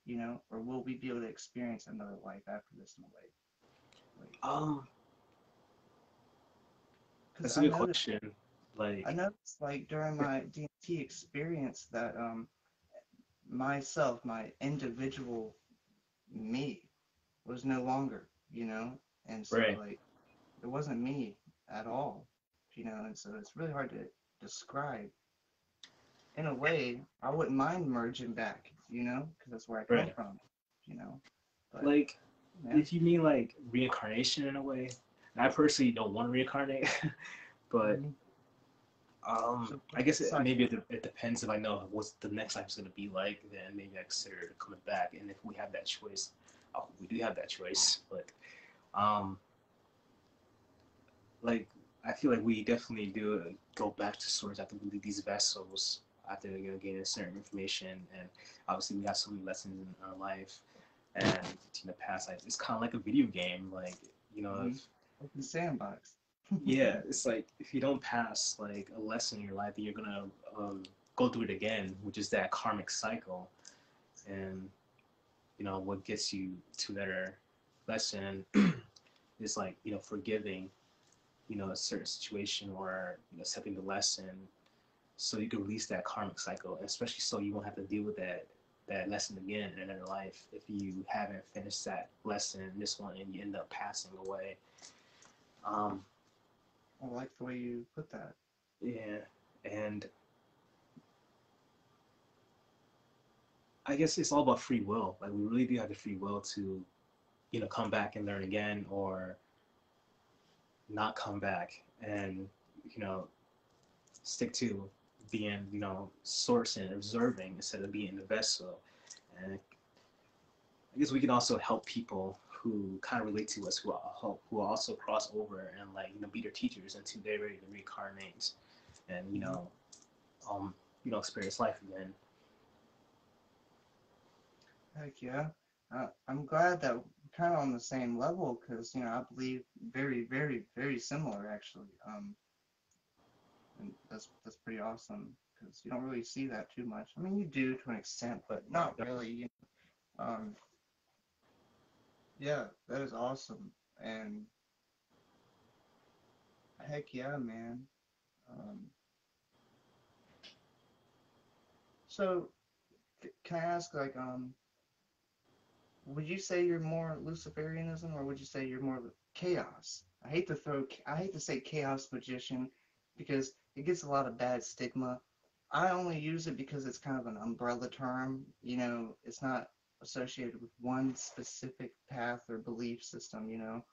S1: or will we be able to experience another life after this in a way? Like,
S2: Um.
S1: because
S2: That's a good question.
S1: I
S2: Like.
S1: noticed like during my DMT experience that myself, my individual me, was no longer, and so
S2: Right.
S1: like it wasn't me at all, and so it's really hard to describe. In a way, I wouldn't mind merging back, because that's where I come
S2: Right.
S1: from, you know. But
S2: Like,
S1: man,
S2: if you mean like reincarnation in a way, I personally don't want to reincarnate, but
S1: mhm. So
S2: I guess
S1: it's like,
S2: maybe it depends if I know what the next life is going to be like. Then maybe I consider coming back. And if we have that choice, we do have that choice. But um, like I feel like we definitely do go back to source after we leave these vessels after gaining certain information, and obviously we have so many lessons in our life and in the past life. It's kind of like a video game, like
S1: mhm,
S2: if
S1: open sandbox.
S2: yeah, it's like if you don't pass like a lesson in your life, then you're gonna go through it again, which is that karmic cycle. And what gets you to that lesson is like forgiving a certain situation or accepting the lesson, so you can release that karmic cycle, and especially so you won't have to deal with that lesson again in another life if you haven't finished that lesson in this one and you end up passing away. Um,
S1: I like the way you put that.
S2: yeah, and I guess it's all about free will. Like we really do have the free will to, come back and learn again, or not come back and, you know, stick to being, source and observing instead of being the vessel. And I guess we can also help people who kind of relate to us, who also cross over and like, be their teachers until they're ready to reincarnate and,
S1: Mhm.
S2: um, experience life again.
S1: Heck yeah. I'm glad that we're kind of on the same level because, I believe very, very, very similar actually. And that's pretty awesome because you don't really see that too much. I mean, you do to an extent, but not really. Yeah, that is awesome. And heck yeah, man. Um, so can I ask, would you say you're more Luciferianism, or would you say you're more chaos. I hate to say chaos magician because it gets a lot of bad stigma. I only use it because it's kind of an umbrella term. You know, it's not associated with one specific path or belief system, you know.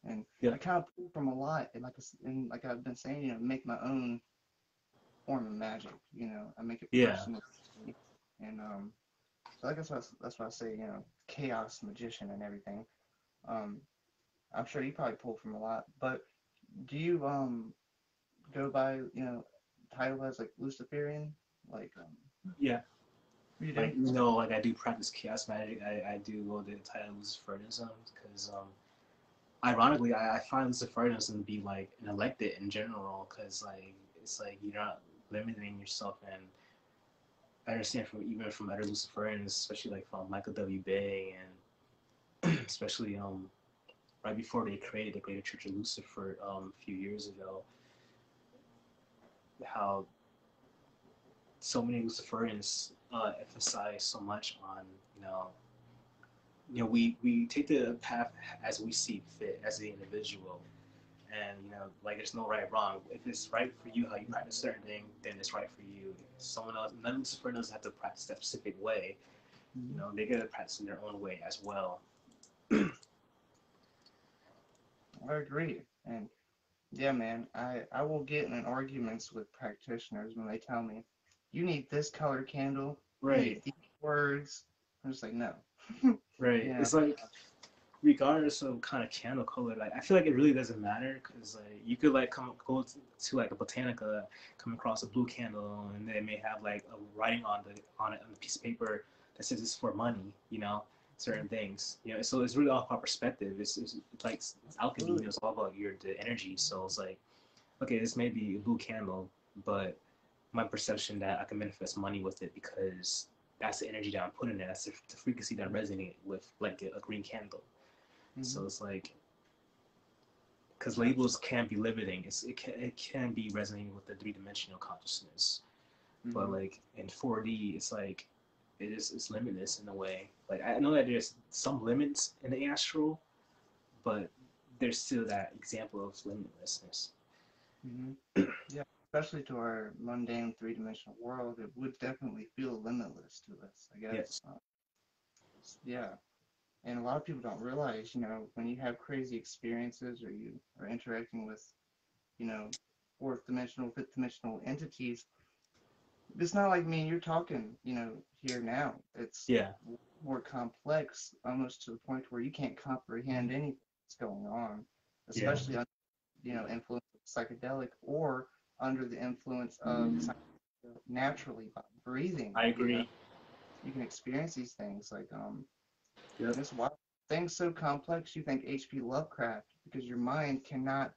S1: And
S2: Yeah.
S1: I kind of pull from a lot, and like I've been saying, you know, make my own form of magic. You know, I make it
S2: Yeah.
S1: personal, and so I guess that's why I say, you know, chaos magician and everything. Um, I'm sure you probably pull from a lot, but do you go by, you know, title as like Luciferian? Like
S2: Yeah.
S1: you do?
S2: Like, you know, like I do practice chaos magic. I do go the title Luciferianism because ironically, I find Luciferianism to be like an elected in general because like it's like you're not limiting yourself. And I understand from even from other Luciferians, especially like from Michael W. Bay and especially right before they created Church of Lucifer a few years ago, how so many Luciferians emphasize so much on you know we take the path as we see fit as the individual, and like there's no right or wrong. If it's right for you how you practice a certain thing, then it's right for you. If someone else, none Lucifer doesn't have to practice that specific way.
S1: Mhm.
S2: They get to practice in their own way as well.
S1: I agree. And yeah, man, I will get in arguments with practitioners when they tell me, you need this color candle, you need
S2: Right,
S1: these words. I'm just like, no.
S2: right.
S1: You know,
S2: It's like regardless of kind of candle color, like I feel like it really doesn't matter because like you could like go to like a botanica, come across a blue candle, and they may have like a writing on it on the piece of paper that says it's for money, certain things, So it's really all about perspective. It's like alchemy,
S1: absolutely.
S2: it's all about the energy. So it's like, okay, this may be a blue candle, but my perception that I can manifest money with it because that's the energy that I'm putting in. That's the frequency that I resonate with, like a green candle.
S1: Mm-hmm.
S2: So it's like, because labels
S1: Absolutely.
S2: can be limiting. It can be resonating with the three-dimensional consciousness, but
S1: Mm-hmm.
S2: like in 4D, it's like it's limitless in a way. Like I know that there's some limits in the astral, but there's still that example of limitlessness.
S1: Mm-hmm. Yeah, especially to our mundane three-dimensional world, it would definitely feel limitless to us, I guess.
S2: Yes.
S1: Yeah. And a lot of people don't realize, you know, when you have crazy experiences or you are interacting with, you know, fourth dimensional, fifth dimensional entities, it's not like me and you're talking, you know, here now. It's
S2: Yeah.
S1: more complex, almost to the point where you can't comprehend anything that's going on,
S2: Yeah.
S1: especially under, you know, influence of psychedelic or under the influence of naturally by breathing,
S2: I
S1: you know,
S2: agree.
S1: you can experience these things like
S2: Yep.
S1: it's wild. Things so complex you think H.P. Lovecraft because your mind cannot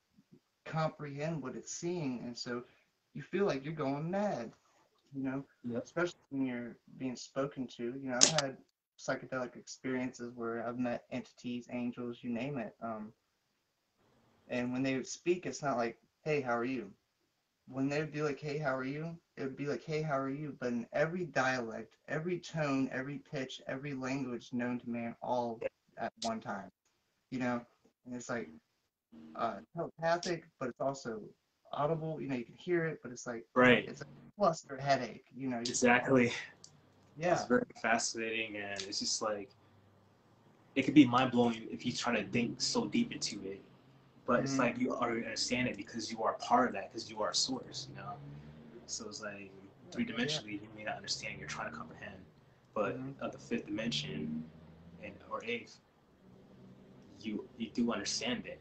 S1: comprehend what it's seeing, and so you feel like you're going mad, you know,
S2: Yep.
S1: especially when you're being spoken to. You know, I've had psychedelic experiences where I've met entities, angels, you name it. And when they would speak, it's not like, "Hey, how are you?" When they'd be like, "Hey, how are you?" It would be like, "Hey, how are you?" But in every dialect, every tone, every pitch, every language known to man, all at one time. You know, and it's like telepathic, but it's also audible. You know, you can hear it, but
S2: Right.
S1: it's a cluster headache. You know, you just
S2: Exactly. It's
S1: yeah.
S2: very fascinating, and it's just like it could be mind blowing if you try to think so deep into it. But it's
S1: Mm-hmm.
S2: like you already understand it because you are part of that, because you are a source. So it's like
S1: Yeah,
S2: three
S1: yeah.
S2: dimensionally, you may not understand, you're trying to comprehend, but
S1: Mm-hmm.
S2: at the fifth dimension and or eighth, you do understand it.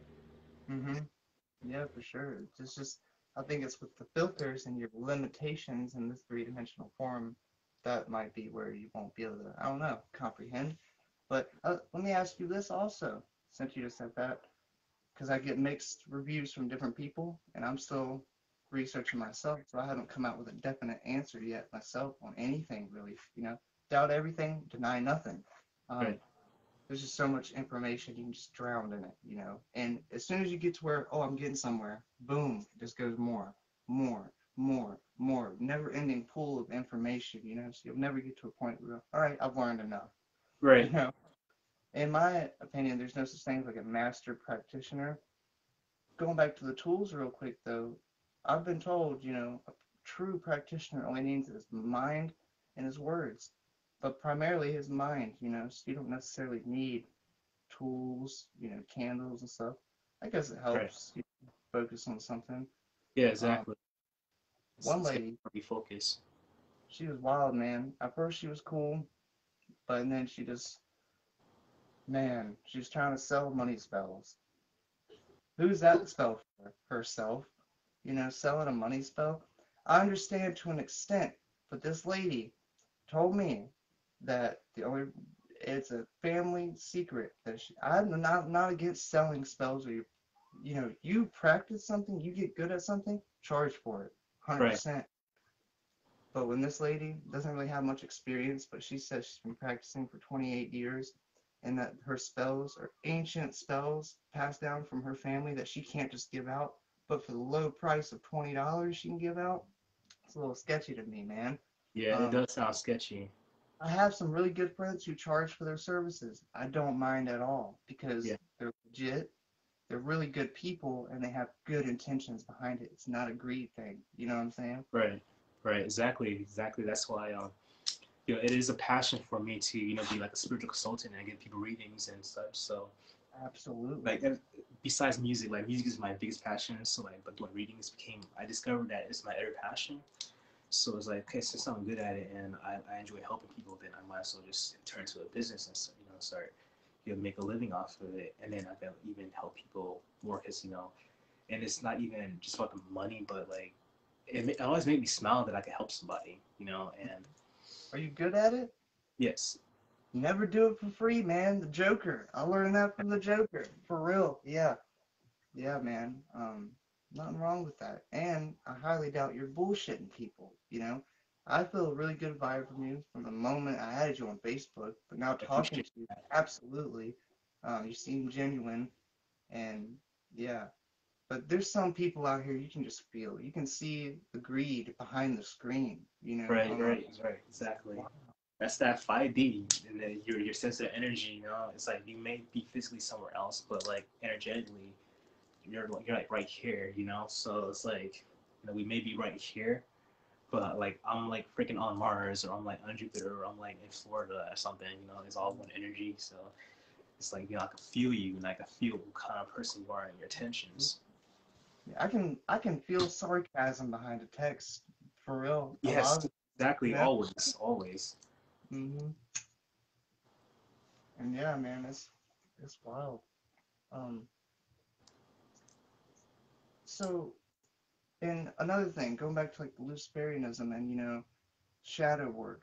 S1: Mm-hmm. Yeah, for sure. It's just I think it's with the filters and your limitations in this three-dimensional form that might be where you won't be able to, I don't know, comprehend. But let me ask you this also, since you just said that, because I get mixed reviews from different people, and I'm still researching myself, so I haven't come out with a definite answer yet myself on anything really. You know, doubt everything, deny nothing. Um,
S2: Right.
S1: there's just so much information you can just drown in it, you know. And as soon as you get to where, oh, I'm getting somewhere, boom, it just goes more, more, more, more, never-ending pool of information, you know. So you'll never get to a point where, all right, I've learned enough, you
S2: Right.
S1: know. in my opinion, there's no such thing as like a master practitioner. Going back to the tools real quick though, I've been told, a true practitioner only needs his mind and his words, but primarily his mind, so you don't necessarily need tools, candles and stuff. I guess it
S2: Right.
S1: helps you focus on something.
S2: Yeah,
S1: Um,
S2: exactly.
S1: one
S2: It's
S1: lady,
S2: gonna be focus.
S1: she was wild, man. At first she was cool, but then she just, man, she was trying to sell money spells. Who's that spell for? Herself. Selling a money spell. I understand to an extent, but this lady told me that it's a family secret that I'm not against selling spells, or you practice something, you get good at something, charge for it,
S2: Right.
S1: 100%. But when this lady doesn't really have much experience, but she says she's been practicing for 28 years, and that her spells are ancient spells passed down from her family that she can't just give out, but for the low price of $20 she can give out, it's a little sketchy to me, man.
S2: Yeah, it
S1: Um,
S2: does sound sketchy.
S1: I have some really good friends who charge for their services. I don't mind at all because
S2: Yeah.
S1: they're legit, they're really good people, and they have good intentions behind it. It's not a greed thing. You know what I'm saying?
S2: Right. Right. Exactly. Exactly. That's why it is a passion for me to be like a spiritual consultant and give people readings and such. So
S1: Absolutely.
S2: like besides music, like music is my biggest passion. So like, but doing readings became I discovered that it's my other passion. So it's like, okay, since I'm good at it and I enjoy helping people, then I might as well just turn to a business and start make a living off of it, and then I can even help people more because and it's not even just about the money, but like it always made me smile that I could help somebody, and
S1: Are you good at it?
S2: yes,
S1: Never do it for free, man. The Joker. I learned that from the Joker. For real. Yeah. Yeah, man. Nothing wrong with that. And I highly doubt you're bullshitting people. I feel a really good vibe from you from the moment I added you on Facebook, but now
S2: I
S1: talking
S2: appreciate
S1: to you,
S2: that.
S1: absolutely. You seem genuine, and yeah. But there's some people out here you can just feel. You can see the greed behind the screen.
S2: Right, right, right, exactly. That's that 5D, and then your sense of energy. It's like you may be physically somewhere else, but like energetically, you're like right here. So it's like we may be right here, but like I'm like freaking on Mars, or I'm like on Jupiter, or I'm like in Florida or something. It's all one energy. So it's like I can feel you, and I can feel what kind of person you are and your intentions.
S1: Yeah, I can feel sarcasm behind a text for real. A lot
S2: Yes,
S1: of you
S2: exactly.
S1: know.
S2: Always, always.
S1: hmm And yeah, man, it's wild. Um, so and another thing, going back to like the Luciferianism and shadow work.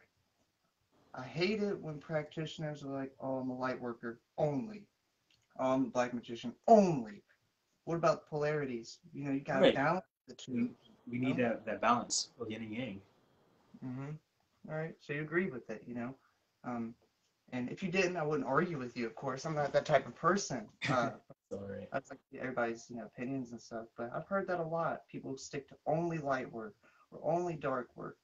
S1: I hate it when practitioners are like, "Oh, I'm a light worker only. Oh, I'm a black magician only." What about polarities? You gotta
S2: Right.
S1: balance the
S2: We
S1: two.
S2: we
S1: You
S2: need
S1: know.
S2: that balance of yin and yang.
S1: hmm All right, so you agree with it. Um, and if you didn't, I wouldn't argue with you. Of course, I'm not that type of person.
S2: All right.
S1: That's like everybody's opinions and stuff. But I've heard that a lot. People stick to only light work or only dark work.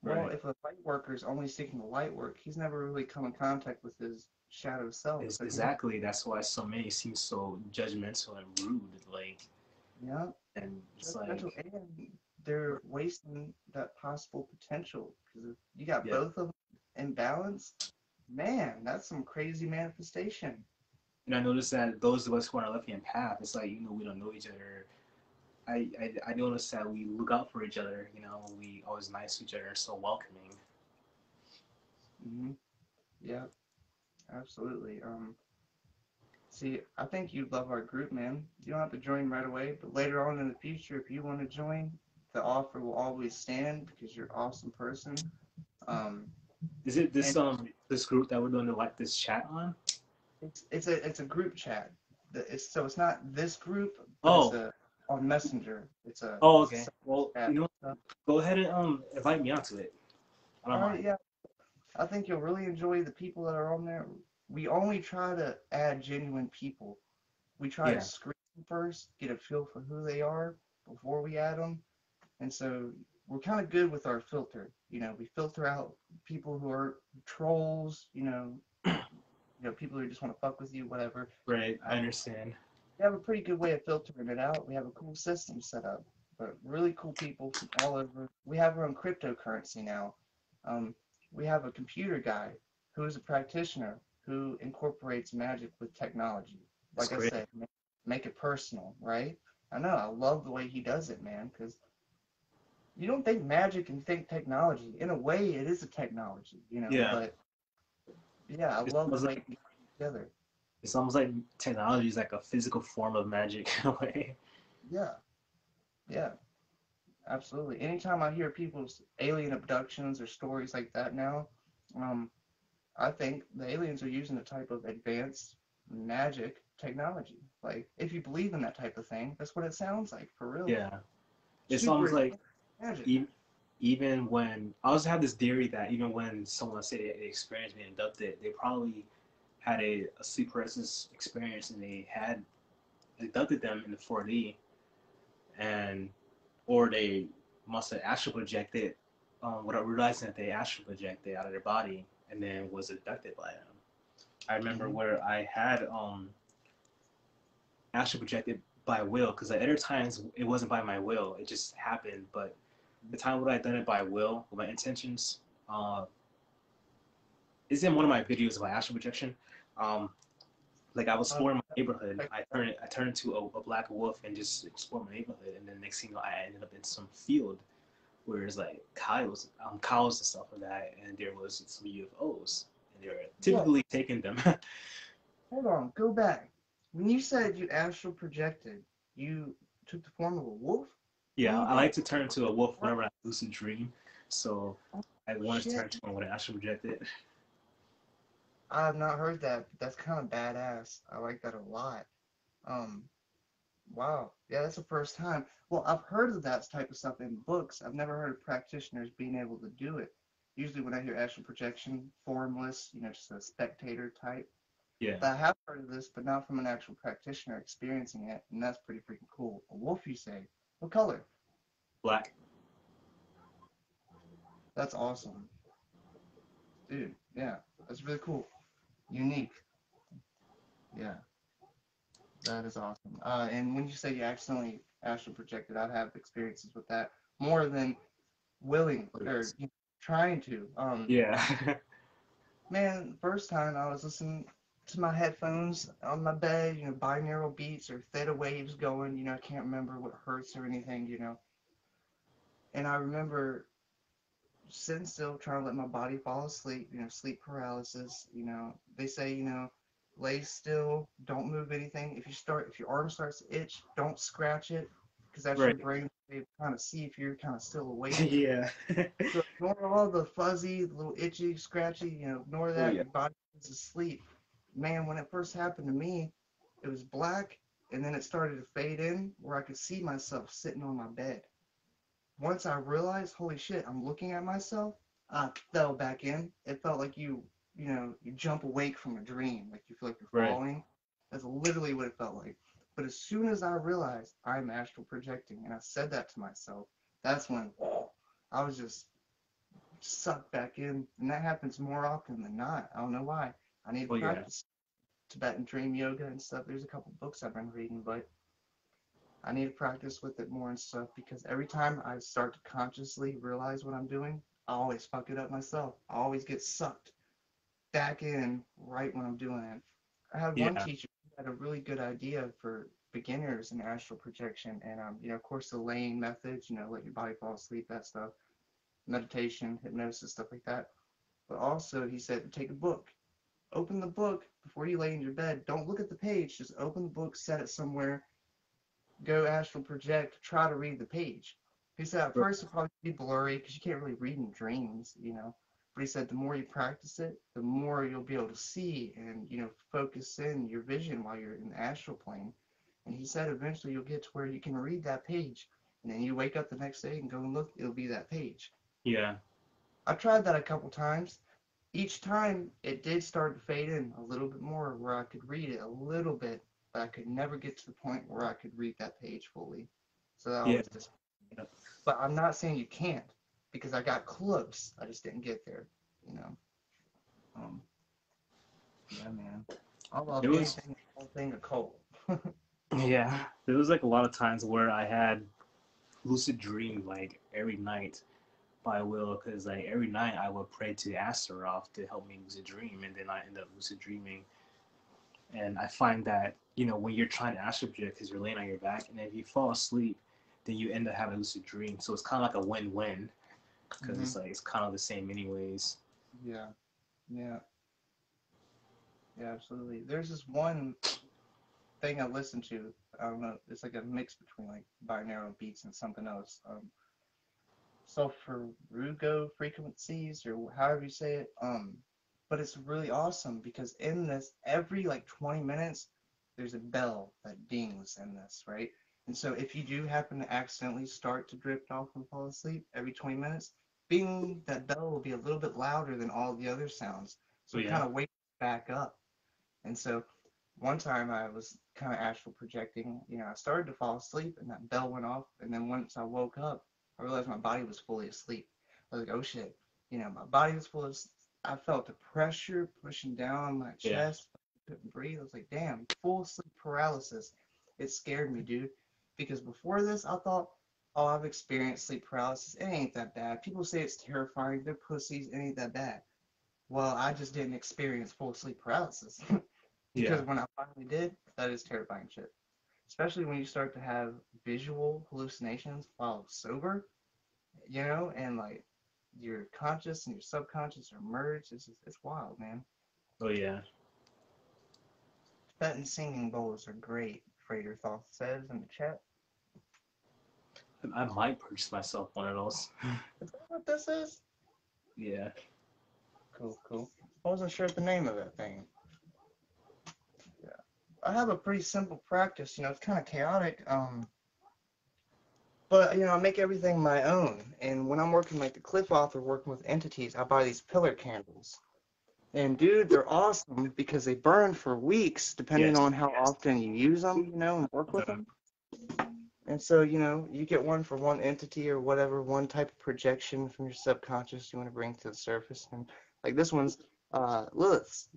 S1: Well,
S2: Right.
S1: if a light worker is only sticking to light work, he's never really come in contact with his shadow self.
S2: It's
S1: So he,
S2: exactly that's why so many seem so judgmental and rude. Like,
S1: yeah,
S2: and it's
S1: judgmental,
S2: like,
S1: and they're wasting that possible potential. Because if you got
S2: yeah.
S1: both of them in balance, man, that's some crazy manifestation.
S2: And I noticed that those of us who are on the left hand path, it's like we don't know each other. I noticed that we look out for each other. We always nice to each other, so welcoming.
S1: hmm Yeah, absolutely. See, I think you'd love our group, man. You don't have to join right away, but later on in the future, if you want to join, the offer will always stand because you're an awesome person. Um,
S2: Is it
S1: and
S2: this group that we're doing the like this chat on?
S1: it's a group chat. So it's not this group, but it's
S2: Oh,
S1: a on Messenger. It's a
S2: oh,
S1: it's a
S2: okay. Well,
S1: chat.
S2: go ahead and invite me onto it. I don't
S1: All right,
S2: mind.
S1: yeah. I think you'll really enjoy the people that are on there. We only try to add genuine people. We try to
S2: Yeah.
S1: screen them first, get a feel for who they are before we add them. And so we're kind of good with our filter. We filter out people who are trolls, people who just want to fuck with you, whatever.
S2: Right, I understand.
S1: We have a pretty good way of filtering it out. We have a cool system set up, but really cool people from all over. We have our own cryptocurrency now. Um, we have a computer guy who is a practitioner who incorporates magic with technology.
S2: That's
S1: Like I
S2: great.
S1: said, make it personal, right? I know, I love the way he does it, man, because you don't think magic and think technology. In a way, it is a technology,
S2: Yeah,
S1: but yeah, I
S2: it's
S1: love the
S2: almost
S1: way
S2: like
S1: he puts it together.
S2: technology is like a physical form of magic in a way.
S1: Yeah, yeah. Absolutely. Anytime I hear people's alien abductions or stories like that now, um, I think the aliens are using a type of advanced magic technology. Like, if you believe in that type of thing, that's what it sounds like, for real.
S2: Yeah, it's
S1: Super
S2: almost like
S1: advanced magic.
S2: even even when I also have this theory that even when someone say they experienced being abducted, they probably had a sleep paralysis experience and they had abducted them in the 4D, and or they must have astral projected without realizing that they astral projected out of their body and then was abducted by them. I remember
S1: Hmm.
S2: where I had astral projected by will, because at other times it wasn't by my will, it just happened. But the time when I done it by will with my intentions, uh, is in one of my videos about astral projection. Um, like I was
S1: Uh,
S2: exploring my neighborhood,
S1: check
S2: I
S1: that out.
S2: turned into a black wolf and just explored my neighborhood, and then next thing you know, I ended up in some field where there's like cows and stuff like that, and there was some UFOs, and they were
S1: Whoa,
S2: typically taking them.
S1: hold on, go back. When you said you astral projected, you took the form of a wolf? What do
S2: Yeah,
S1: you
S2: I
S1: think?
S2: like to turn into a wolf whenever I lucid dream, so
S1: Oh,
S2: I wanted to turn
S1: shit.
S2: to one when I astral projected.
S1: I have not heard that, but that's kind of badass. I like that a lot. Um, Wow. Yeah, that's the first time. Well, I've heard of that type of stuff in books. I've never heard of practitioners being able to do it. Usually when I hear astral projection, formless, just a spectator type.
S2: Yeah,
S1: But I have heard of this, but not from an actual practitioner experiencing it, and that's pretty freaking cool. A wolf, you say? What color?
S2: black.
S1: That's awesome. Dude, yeah, that's really cool. Unique. Yeah, that is awesome. And when you say you accidentally astral projected, I have experiences with that more than willing or trying to.
S2: Yeah,
S1: Man, first time I was listening to my headphones on my bed, binaural beats or theta waves going, I can't remember what hertz or anything. And I remember sitting still, trying to let my body fall asleep, sleep paralysis. They say, lay still, don't move anything. If your arm starts to itch, don't scratch it, because that's your
S2: right.
S1: brain way of kind of see if you're kind of still awake.
S2: Yeah.
S1: So ignore all the fuzzy, little itchy, scratchy, ignore
S2: Oh
S1: that.
S2: yeah.
S1: Your body is asleep. Man, when it first happened to me, it was black, and then it started to fade in where I could see myself sitting on my bed. Once I realized, holy shit, I'm looking at myself, I fell back in. It felt like you jump awake from a dream, like you feel like you're
S2: Right.
S1: falling. That's literally what it felt like. But as soon as I realized I'm astral projecting, and I said that to myself, that's when I was just sucked back in, and that happens more often than not. I don't know why. I need to
S2: Oh yeah.
S1: practice Tibetan dream yoga and stuff. There's a couple books I've been reading, but I need to practice with it more and stuff because every time I start to consciously realize what I'm doing, I always fuck it up myself. I always get sucked back in right when I'm doing it. I had one
S2: Yeah.
S1: teacher who had a really good idea for beginners in astral projection, and of course the laying methods, let your body fall asleep, that stuff, meditation, hypnosis, stuff like that. But also, he said, take a book. Open the book before you lay in your bed. Don't look at the page. Just open the book, set it somewhere, go astral project, try to read the page. He said at
S2: Right.
S1: first it'll probably be blurry because you can't really read in dreams. But he said the more you practice it, the more you'll be able to see and, focus in your vision while you're in the astral plane. And he said eventually you'll get to where you can read that page. And then you wake up the next day and go and look, it'll be that page.
S2: Yeah.
S1: I tried that a couple times. Each time it did start to fade in a little bit more where I could read it a little bit, but I could never get to the point where I could read that page fully. So that
S2: Yeah.
S1: always disappointed me. But I'm not saying you can't because I got close. I just didn't get there, you know. Um, Yeah, man. I love
S2: It was
S1: anything, anything occult.
S2: yeah. There was like a lot of times where I had lucid dream like every night by will, because like every night I would pray to Astaroth to help me lucid dream, and then I end up lucid dreaming. And I find that when you're trying to astral project, because you're laying on your back, and if you fall asleep, then you end up having a lucid dream. So it's kind of like a win-win, because
S1: Hmm.
S2: it's kind of the same anyways.
S1: Yeah, yeah, yeah, absolutely. There's this one thing I listen to. I don't know. It's like a mix between like binaural beats and something else. Sulfurugo frequencies or however you say it. But it's really awesome because in this, every like 20 minutes, there's a bell that dings in this, right? And so if you do happen to accidentally start to drift off and fall asleep every 20 minutes, bing, that bell will be a little bit louder than all the other sounds. So
S2: Oh
S1: it kind
S2: yeah,
S1: of wakes back up. And so one time I was kind of astral projecting, I started to fall asleep and that bell went off. And then once I woke up, I realized my body was fully asleep. I was like, oh shit, my body was full of, I felt the pressure pushing down my
S2: yeah,
S1: chest. I couldn't breathe. I was like, damn, full sleep paralysis. It scared me, dude. Because before this, I thought, oh, I've experienced sleep paralysis. It ain't that bad. People say it's terrifying. They're pussies. It ain't that bad. Well, I just didn't experience full sleep paralysis. Because
S2: yeah.
S1: when I finally did, that is terrifying shit. Especially when you start to have visual hallucinations while sober, and like your conscious and your subconscious are merged. It's wild, man.
S2: Oh yeah.
S1: That and singing bowls are great, Frater Thoth says in the chat.
S2: I might purchase myself one of those.
S1: Is that what this is?
S2: Yeah.
S1: Cool, cool. I wasn't sure the name of that thing. Yeah. I have a pretty simple practice, it's kind of chaotic. But I make everything my own. And when I'm working like the Cliff Author, working with entities, I buy these pillar candles. And dude, they're awesome because they burn for weeks, depending
S2: Yes.
S1: on how often you use them, and work with
S2: Uh,
S1: them. And so, you get one for one entity or whatever, one type of projection from your subconscious you want to bring to the surface. And like this one's Lilith's,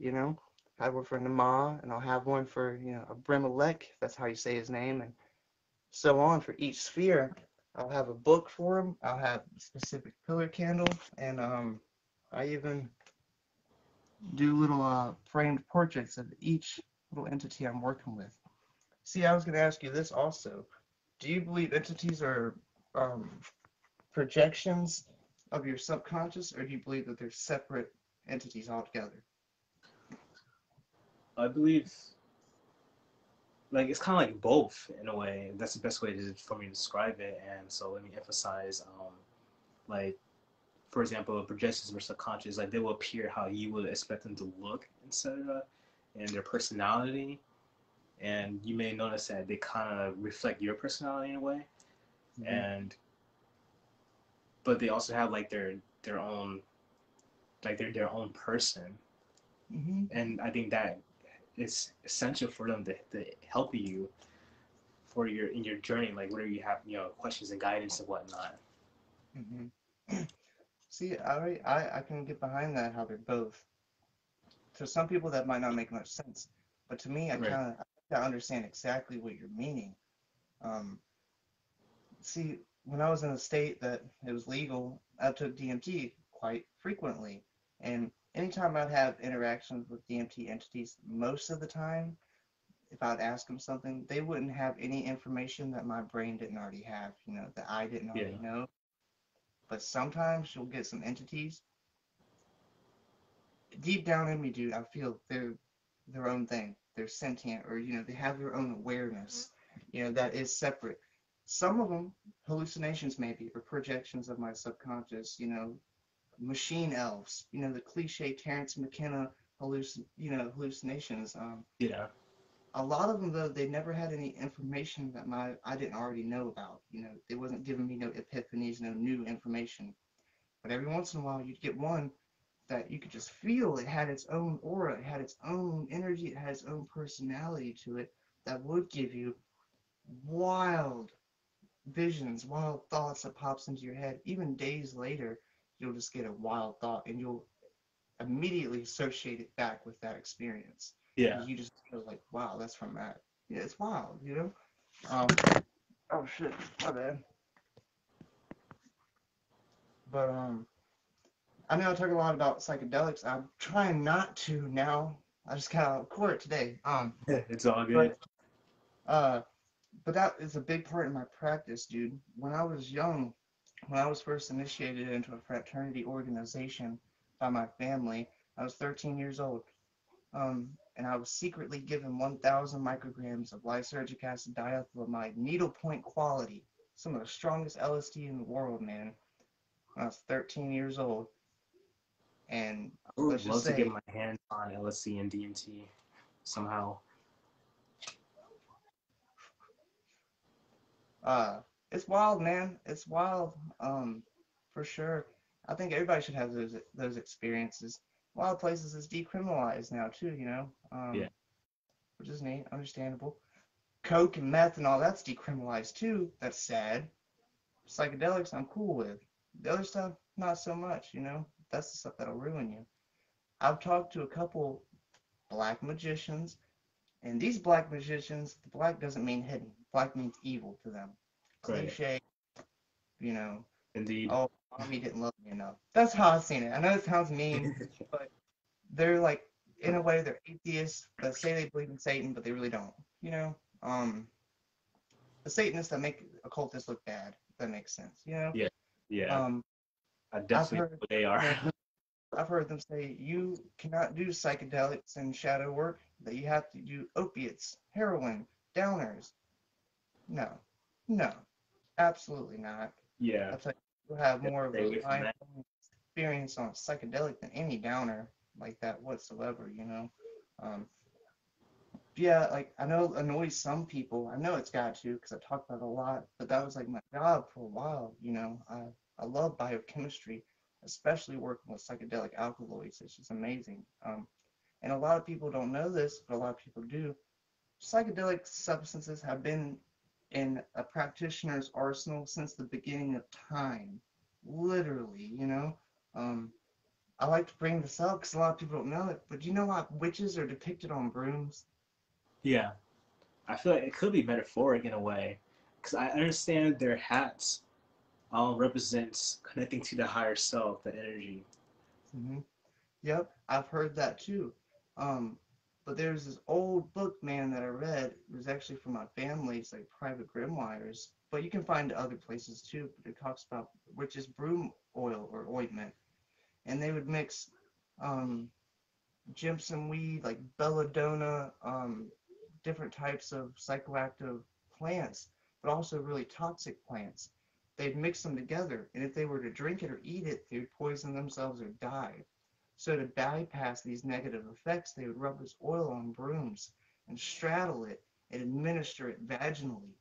S1: I have one for Nama, and I'll have one for, Abimelech, if that's how you say his name, and so on for each sphere. I'll have a book for him. I'll have a specific pillar candle, and I even do little framed portraits of each little entity I'm working with. See, I was going to ask you this also. Do you believe entities are um, projections of your subconscious, or do you believe that they're separate entities altogether?
S2: I believe like it's kind of like both in a way. That's the best way for me to describe it. And so let me emphasize, like for example, projections versus subconscious, like they will appear how you would expect them to look, etc., and their personality. And you may notice that they kind of reflect your personality in a way.
S1: Mm-hmm.
S2: And but they also have like their own like they're their own person.
S1: Mm-hmm.
S2: And I think that it's essential for them to help you for your in your journey, like whether you have questions and guidance and whatnot.
S1: Mm-hmm. See, I can get behind that, how they're both. To some people, that might not make much sense. But to me,
S2: Right.
S1: I understand exactly what you're meaning. Um, See, when I was in a state that it was legal, I took DMT quite frequently. And anytime I'd have interactions with DMT entities, most of the time, if I'd ask them something, they wouldn't have any information that my brain didn't already have, that I didn't
S2: Yeah.
S1: already know. But sometimes you'll get some entities. Deep down in me, dude, I feel they're their own thing. They're sentient, or they have their own awareness. That is separate. Some of them hallucinations maybe, or projections of my subconscious. Machine elves. The cliche Terrence McKenna hallucinations.
S2: Yeah.
S1: A lot of them though, they never had any information that I didn't already know about. They wasn't giving me no epiphanies, no new information. But every once in a while, you'd get one that you could just feel. It had its own aura, it had its own energy, it had its own personality to it that would give you wild visions, wild thoughts that pops into your head. Even days later, you'll just get a wild thought and you'll immediately associate it back with that experience.
S2: Yeah.
S1: Because you just feel like, wow, that's from that. Yeah, it's wild, you know? Um, oh shit, my bad. But I know I talk a lot about psychedelics. I'm trying not to now. I just got out of court today.
S2: It's all good.
S1: But uh, but that is a big part of my practice, dude. When I was young, when I was first initiated into a fraternity organization by my family, I was 13 years old. And I was secretly given 1,000 micrograms of lysergic acid diethylamide, needlepoint quality, some of the strongest LSD in the world, man. When I was 13 years old, and
S2: I
S1: let's
S2: would
S1: just
S2: love to get
S1: say,
S2: my hands on LSD and DMT somehow.
S1: uh, it's wild, man. It's wild, for sure. I think everybody should have those experiences. A lot of places it's decriminalized now too, you know,
S2: Yeah.
S1: which is neat, understandable. Coke and meth and all that's decriminalized too. That's sad. Psychedelics, I'm cool with. The other stuff, not so much, you know. That's the stuff that'll ruin you. I've talked to a couple black magicians, and these black magicians, the black doesn't mean hidden. Black means evil to them.
S2: Right.
S1: Cliche, you know.
S2: Indeed.
S1: Oh, mommy didn't love me enough. That's how I've seen it. I know it sounds mean, but they're like, in a way, they're atheists that say they believe in Satan, but they really don't. You know, the Satanists that make occultists look bad. If that makes sense. You know,
S2: Yeah. Yeah.
S1: um,
S2: I
S1: I've
S2: definitely know
S1: heard,
S2: what they
S1: you
S2: are.
S1: know, I've heard them say you cannot do psychedelics and shadow work. That you have to do opiates, heroin, downers. No, no, absolutely not.
S2: Yeah.
S1: I tell you, you have more of
S2: Stay
S1: a
S2: away from that.
S1: mind-blowing experience on a psychedelic than any downer like that whatsoever, you know. Um, yeah, like I know it annoys some people. I know it's got to because I talk about it a lot, but that was like my job for a while, you know. I love biochemistry, especially working with psychedelic alkaloids. It's just amazing. And a lot of people don't know this, but a lot of people do. Psychedelic substances have been in a practitioner's arsenal since the beginning of time, literally, you know. Um, I like to bring this up because a lot of people don't know it, but do you know why witches are depicted on brooms?
S2: Yeah. I feel like it could be metaphoric in a way, because I understand their hats represents connecting to the higher self, the energy.
S1: Hmm. Yep, I've heard that too. Um, but there's this old book, man, that I read. It was actually from my family's like private grimoires, but you can find it other places too. But it talks about which is broom oil or ointment, and they would mix um, Jimson weed, like belladonna, different types of psychoactive plants, but also really toxic plants. They'd mix them together, and if they were to drink it or eat it, they would poison themselves or die. So to bypass these negative effects, they would rub this oil on brooms and straddle it and administer it vaginally.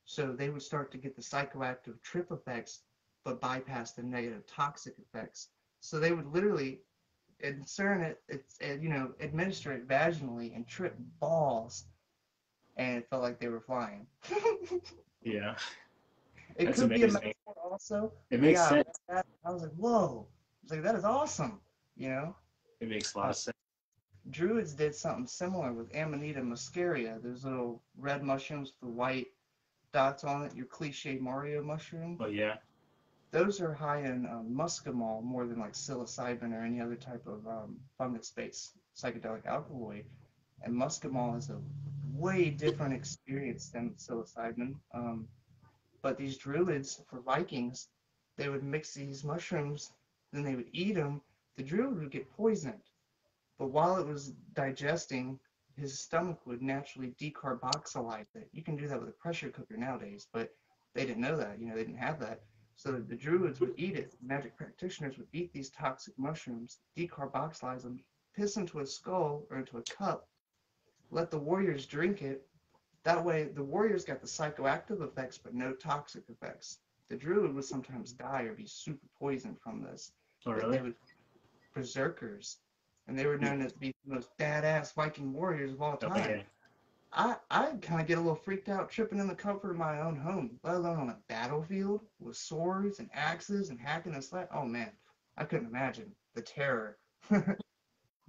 S1: So they would start to get the psychoactive trip effects, but bypass the negative toxic effects. So they would literally insert it, you know, administer it vaginally and trip balls, and it felt like they were flying.
S2: Yeah.
S1: It
S2: That's
S1: could be a
S2: amazing.
S1: metaphor also,
S2: It
S1: but
S2: makes
S1: yeah,
S2: sense.
S1: I was like, whoa. I was like, that is awesome, you know?
S2: It makes a lot
S1: Uh,
S2: of sense.
S1: Druids did something similar with Amanita muscaria. Those little red mushrooms with the white dots on it, your cliche Mario mushroom.
S2: But yeah.
S1: Those are high in muscimol more than like psilocybin or any other type of fungus-based psychedelic alkaloid. And muscimol is a way different experience than psilocybin. But these druids, for Vikings, they would mix these mushrooms, then they would eat them. The druid would get poisoned, but while it was digesting, his stomach would naturally decarboxylize it. You can do that with a pressure cooker nowadays, but they didn't know that. You know, they didn't have that. So the druids would eat it. Magic practitioners would eat these toxic mushrooms, decarboxylize them, piss into a skull or into a cup, let the warriors drink it. That way, the warriors got the psychoactive effects, but no toxic effects. The druid would sometimes die or be super poisoned from this.
S2: Oh
S1: They
S2: really?
S1: would berserkers, and they were known to be the most badass Viking warriors of all
S2: Oh
S1: time.
S2: yeah.
S1: I kind of get a little freaked out tripping in the comfort of my own home, let alone on a battlefield with swords and axes and hacking and slash. Oh man, I couldn't imagine the terror.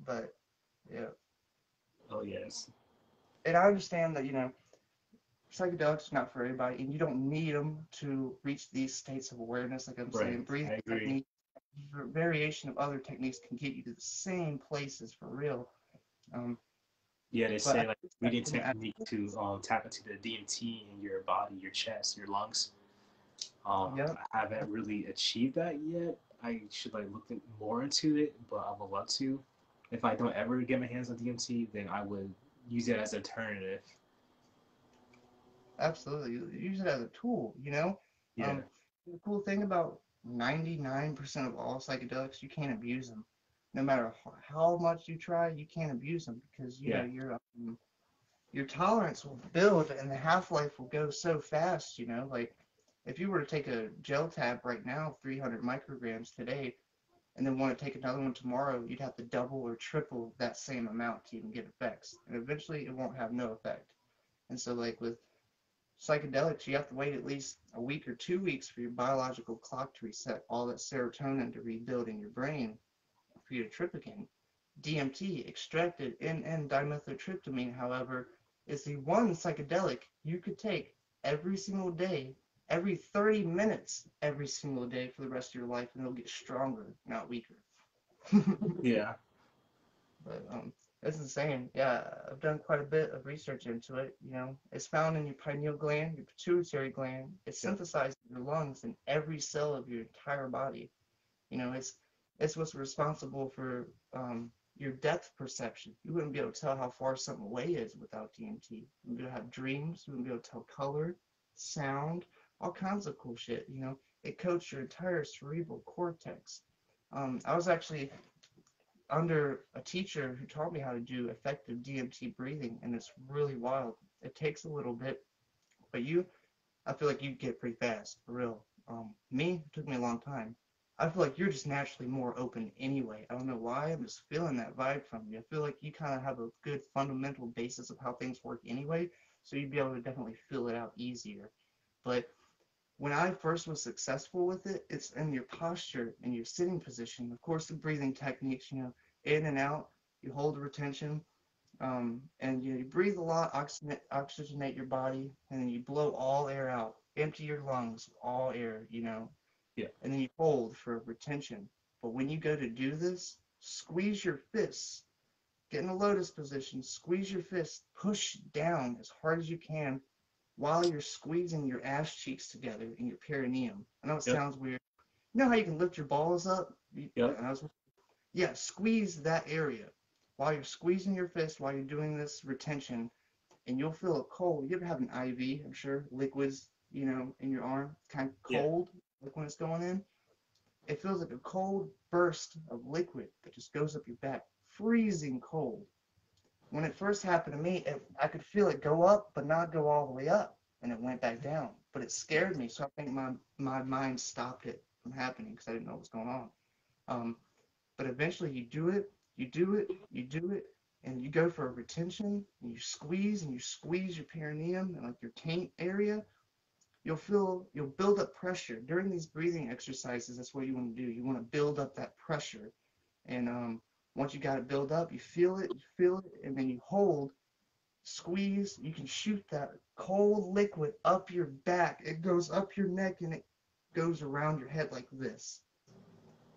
S1: But yeah,
S2: Oh yes.
S1: and I understand that psychedelics are not for everybody, and you don't need them to reach these states of awareness. Like I'm
S2: Right.
S1: saying, breathing
S2: I agree.
S1: techniques, variation of other techniques can get you to the same places for real. Um,
S2: Yeah, they
S1: but I
S2: say like
S1: think that
S2: breathing
S1: from the
S2: technique to tap into the DMT in your body, your chest, your lungs.
S1: yep,
S2: I haven't really achieved that yet. I should like look more into it, but I would love to. If I don't ever get my hands on DMT, then I would use it as an alternative.
S1: absolutely. You use it as a tool.
S2: Yeah,
S1: Um, the cool thing about 99% of all psychedelics, you can't abuse them. No matter how much you try, you can't abuse them because
S2: yeah,
S1: your tolerance will build and the half-life will go so fast. Like if you were to take a gel tab right now, 300 micrograms today, and then want to take another one tomorrow, you'd have to double or triple that same amount to even get effects. And eventually it won't have no effect. And so like with psychedelics, you have to wait at least a week or 2 weeks for your biological clock to reset, all that serotonin to rebuild in your brain for you to trip again. DMT, extracted N,N-dimethyltryptamine, however, is the one psychedelic you could take every single day, every 30 minutes, every single day for the rest of your life, and it'll get stronger, not weaker.
S2: yeah.
S1: But it's insane. Yeah, I've done quite a bit of research into it. It's found in your pineal gland, your pituitary gland. It's
S2: Yep.
S1: synthesized in your lungs and every cell of your entire body. It's what's responsible for your depth perception. You wouldn't be able to tell how far something away is without DMT. You wouldn't be able to have dreams. You wouldn't be able to tell color, sound, all kinds of cool shit. It coats your entire cerebral cortex. I was actually under a teacher who taught me how to do effective DMT breathing, and it's really wild. It takes a little bit, but I feel like you get pretty fast, for real. Me, it took me a long time. I feel like you're just naturally more open anyway. I don't know why. I'm just feeling that vibe from you. I feel like you kind of have a good fundamental basis of how things work anyway, so you'd be able to definitely feel it out easier. But when I first was successful with it, it's in your posture and your sitting position. Of course, the breathing techniques, in and out, you hold the retention, and you breathe a lot, oxygenate your body, and then you blow all air out, empty your lungs, all air,
S2: Yeah.
S1: and then you hold for retention. But when you go to do this, squeeze your fists, get in a lotus position, squeeze your fists, push down as hard as you can while you're squeezing your ass cheeks together in your perineum. I know it
S2: Yep.
S1: sounds weird. You know how you can lift your balls up?
S2: Yep.
S1: Yeah, squeeze that area while you're squeezing your fist while you're doing this retention, and you'll feel it cold. You ever have an IV, I'm sure, liquids, in your arm, kind of
S2: Yeah.
S1: cold, like when it's going in? It feels like a cold burst of liquid that just goes up your back, freezing cold. When it first happened to me, I could feel it go up, but not go all the way up, and it went back down. But it scared me, so I think my mind stopped it from happening because I didn't know what was going on. Um, but eventually you do it, you do it, you do it, and you go for a retention, and you squeeze your perineum and like your taint area. You'll build up pressure during these breathing exercises. That's what you want to do. You want to build up that pressure, and once you got it build up, you feel it, and then you hold, squeeze. You can shoot that cold liquid up your back. It goes up your neck and it goes around your head like this,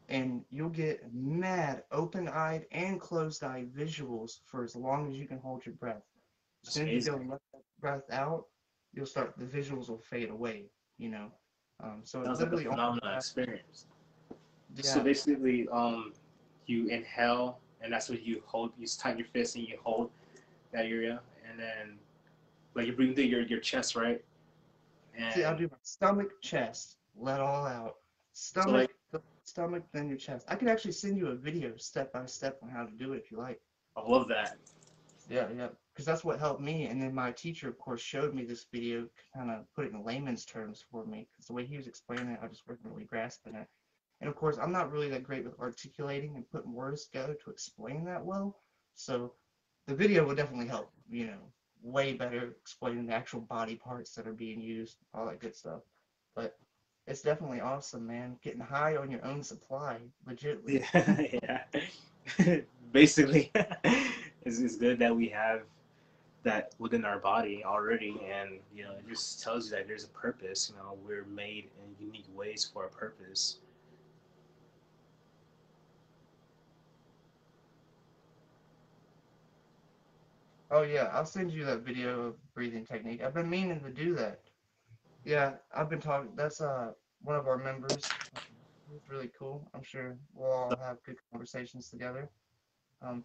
S1: and you'll get mad open-eyed and closed-eyed visuals for as long as you can hold your breath. As
S2: That's
S1: soon as you go
S2: amazing.
S1: and let that breath out, the visuals will fade away, you know. So it
S2: Sounds like a
S1: literally only
S2: phenomenal
S1: lasts,
S2: experience. So
S1: yeah,
S2: basically, you inhale, and that's what you hold. You tighten your fist and you hold that area, and then like you're breathing through your chest, right?
S1: see, I'll
S2: And
S1: do my stomach, chest, let all out.
S2: so like
S1: Stomach, then your chest. I could actually send you a video step by step on how to do it if you like.
S2: I love that.
S1: Yeah, yeah, because that's what helped me. And then my teacher, of course, showed me this video, kind of put it in layman's terms for me, because the way he was explaining it, I just wasn't really grasping it. And of course, I'm not really that great with articulating and putting words together to explain that well. So the video will definitely help, way better explaining the actual body parts that are being used, all that good stuff. But it's definitely awesome, man. Getting high on your own supply, legitly.
S2: Yeah, yeah. Basically, it's good that we have that within our body already, and it just tells you that there's a purpose. We're made in unique ways for a purpose.
S1: Oh yeah, I'll send you that video of breathing technique. I've been meaning to do that. Yeah, I've been talking. That's one of our members. He's really cool. I'm sure we'll all have good conversations together. Um,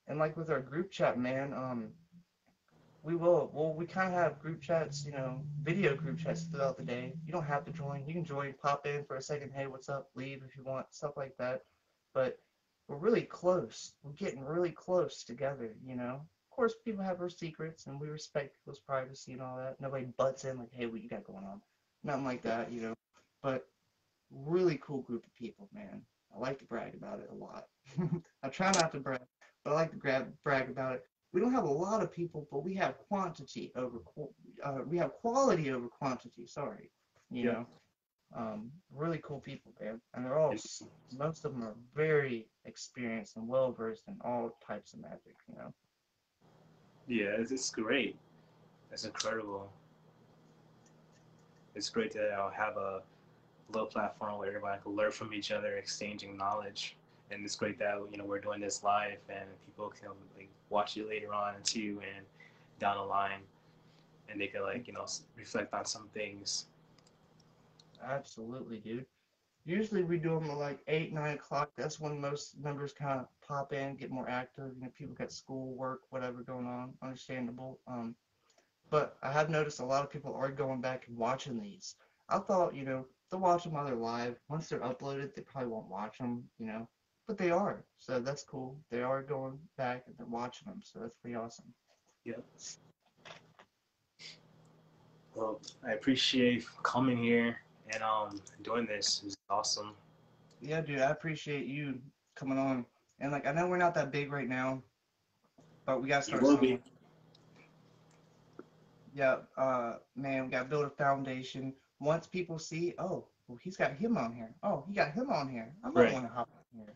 S1: and like with our group chat, man, we will. Well, we kind of have group chats, video group chats throughout the day. You don't have to join. You can join, pop in for a second. Hey, what's up? Leave if you want, stuff like that. But we're really close. We're getting really close together. Of course, people have their secrets, and we respect people's privacy and all that. Nobody butts in like, hey, what you got going on? Nothing like that. But really cool group of people, man. I like to brag about it a lot. I try not to brag, but I like to brag about it. We don't have a lot of people, but we have we have quality over quantity. Sorry, you
S2: Yep.
S1: know, really cool people, man, and they're all
S2: And,
S1: most of them are very experienced and well versed in all types of magic.
S2: yeah, it's great. It's incredible. It's great to have a little platform where everybody can learn from each other, exchanging knowledge. And it's great that we're doing this live and people can like watch it later on too and down the line, and they can like reflect on some things.
S1: Absolutely, dude. Usually we do them at like 8, 9 o'clock. That's when most members kind of pop in, get more active. People got school, work, whatever going on. Understandable. But I have noticed a lot of people are going back and watching these. I thought, they'll watch them while they're live. Once they're uploaded, they probably won't watch them. But they are. So that's cool. They are going back and they're watching them. So that's pretty awesome.
S2: Yeah. Well, I appreciate coming here and doing this. It's awesome.
S1: Yeah, dude, I appreciate you coming on. And like, I know we're not that big right now, but we gotta
S2: You
S1: start
S2: will
S1: somewhere.
S2: be.
S1: Yeah, man, we got to build a foundation. Once people see, oh, well, he's got him on here. Oh, he got him on here. I might
S2: Right.
S1: want to hop on here.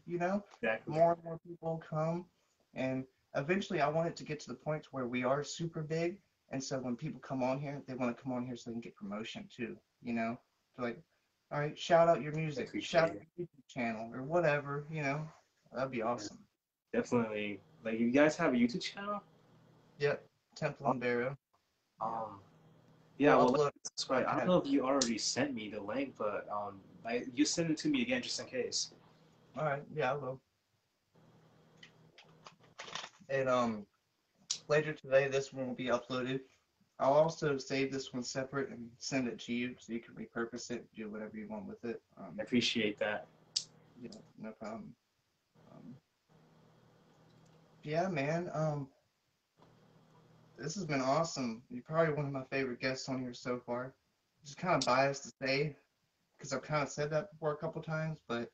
S2: Exactly.
S1: More and more people come, and eventually I want it to get to the point where we are super big, and so when people come on here, they want to come on here so they can get promotion too. They're like, all right, shout out your
S2: I
S1: music, shout
S2: appreciate
S1: out
S2: it.
S1: your YouTube channel or whatever. That'd be
S2: Yeah,
S1: awesome.
S2: definitely. Like, you guys have a YouTube channel?
S1: Yep, Temple and Barrow. Yeah,
S2: Um, yeah,
S1: we'll
S2: well,
S1: upload
S2: that's
S1: a
S2: right. I don't
S1: podcast.
S2: know if you already sent me the link, but like, you send it to me again just in case.
S1: All right, yeah, I will. And later today, this one will be uploaded. I'll also save this one separate and send it to you so you can repurpose it, do whatever you want with it.
S2: I appreciate that.
S1: No problem. Um, yeah, man. This has been awesome. You're probably one of my favorite guests on here so far. Just kind of biased to say because I've kind of said that before a couple times, but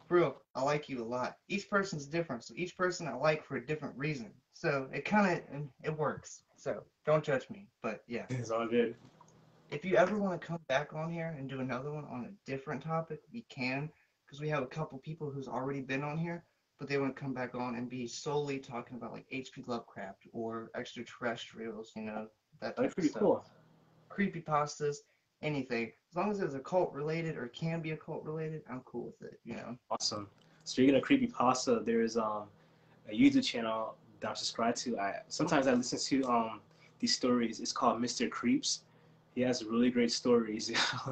S1: for real, I like you a lot. Each person's different, so each person I like for a different reason. So it kind of it works. So don't judge me, but yeah.
S2: It's all good.
S1: If you ever want to come back on here and do another one on a different topic, we can, because we have a couple people who's already been on here, but they want to come back on and be solely talking about like H.P. Lovecraft or extraterrestrials, that
S2: That's
S1: type of
S2: pretty
S1: stuff.
S2: cool.
S1: Creepy pastas, anything. As long as it's occult related or can be occult related, I'm cool with it.
S2: Awesome. Speaking of creepypasta, there's a YouTube channel that I'm subscribed to. I sometimes I listen to these stories. It's called Mr. Creeps. He has really great stories.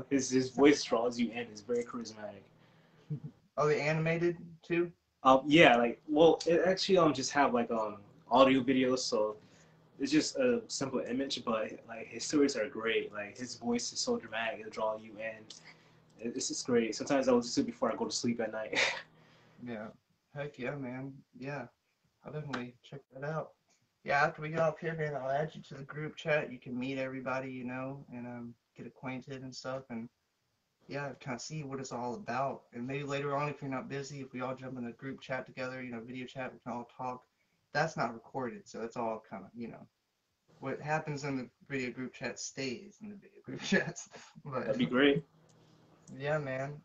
S2: His voice draws you in. It's very charismatic.
S1: Are they animated too?
S2: Yeah, like, well, it actually just have like audio videos, so it's just a simple image, but like his stories are great. Like, his voice is so dramatic, it'll draw you in. It's just great. Sometimes I listen to it before I go to sleep at night.
S1: Yeah. Heck yeah, man. Yeah. I'll definitely check that out. Yeah, after we get off here, man, I'll add you to the group chat. You can meet everybody, and get acquainted and stuff, and yeah, kind of see what it's all about. And maybe later on, if you're not busy, if we all jump in a group chat together, video chat, we can all talk. That's not recorded, so it's all kind of, what happens in the video group chat stays in the video group chats. But
S2: That'd be great.
S1: yeah, man.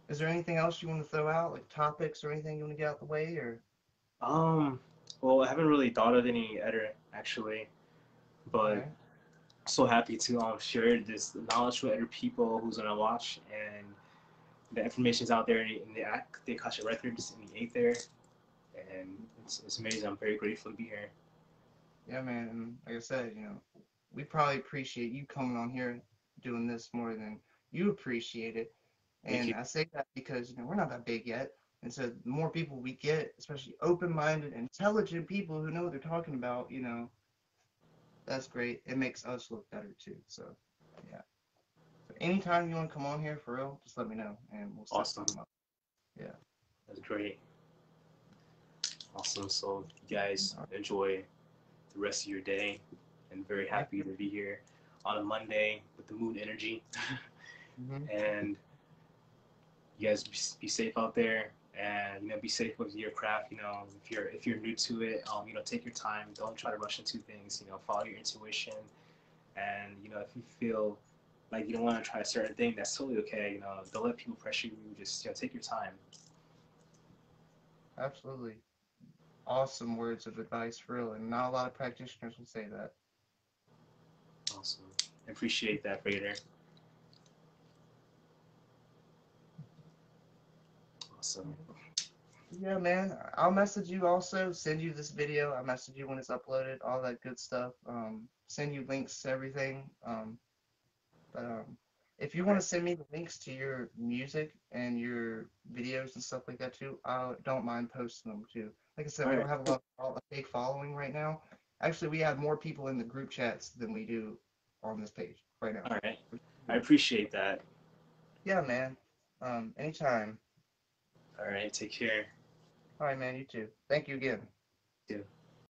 S1: Is there anything else you want to throw out, like topics or anything you want to get out the way, or?
S2: Um, well, I haven't really thought of any other actually,
S1: All
S2: but
S1: right.
S2: so happy to share this knowledge with other people who's gonna watch, and the information's out there in the Akasha records in the Aether, and it's amazing. I'm very grateful to be here.
S1: Yeah, man. And like I said, we probably appreciate you coming on here doing this more than you appreciate it.
S2: Thank
S1: And
S2: you.
S1: I say that because, we're not that big yet. And so the more people we get, especially open-minded, intelligent people who know what they're talking about, that's great. It makes us look better too. So, yeah. So anytime you want to come on here for real, just let me know and we'll set
S2: Awesome.
S1: something up. Yeah.
S2: That's great. Awesome. So you guys enjoy the rest of your day, and very
S1: Thank
S2: happy
S1: you.
S2: to be here on a Monday with the moon energy.
S1: Hmm.
S2: And you guys be safe out there, and be safe with your craft. If you're new to it, take your time. Don't try to rush into things. Follow your intuition, and if you feel like you don't want to try a certain thing, that's totally okay. Don't let people pressure you. Just take your time.
S1: Absolutely. Awesome words of advice for real. And not a lot of practitioners will say that.
S2: Awesome. I appreciate that, Vader. Awesome.
S1: Yeah, man. I'll message you also, send you this video. I'll message you when it's uploaded, all that good stuff. Send you links to everything. But if you want
S2: Okay.
S1: to send me the links to your music and your videos and stuff like that too, I don't mind posting them too. Like I said,
S2: All
S1: we
S2: right.
S1: don't have a big following right now. Actually, we have more people in the group chats than we do on this page right now.
S2: All right.
S1: Which is
S2: I
S1: cool.
S2: appreciate that.
S1: Yeah, man. Anytime.
S2: All right. Take care.
S1: All right, man. You too. Thank you again.
S2: Yeah.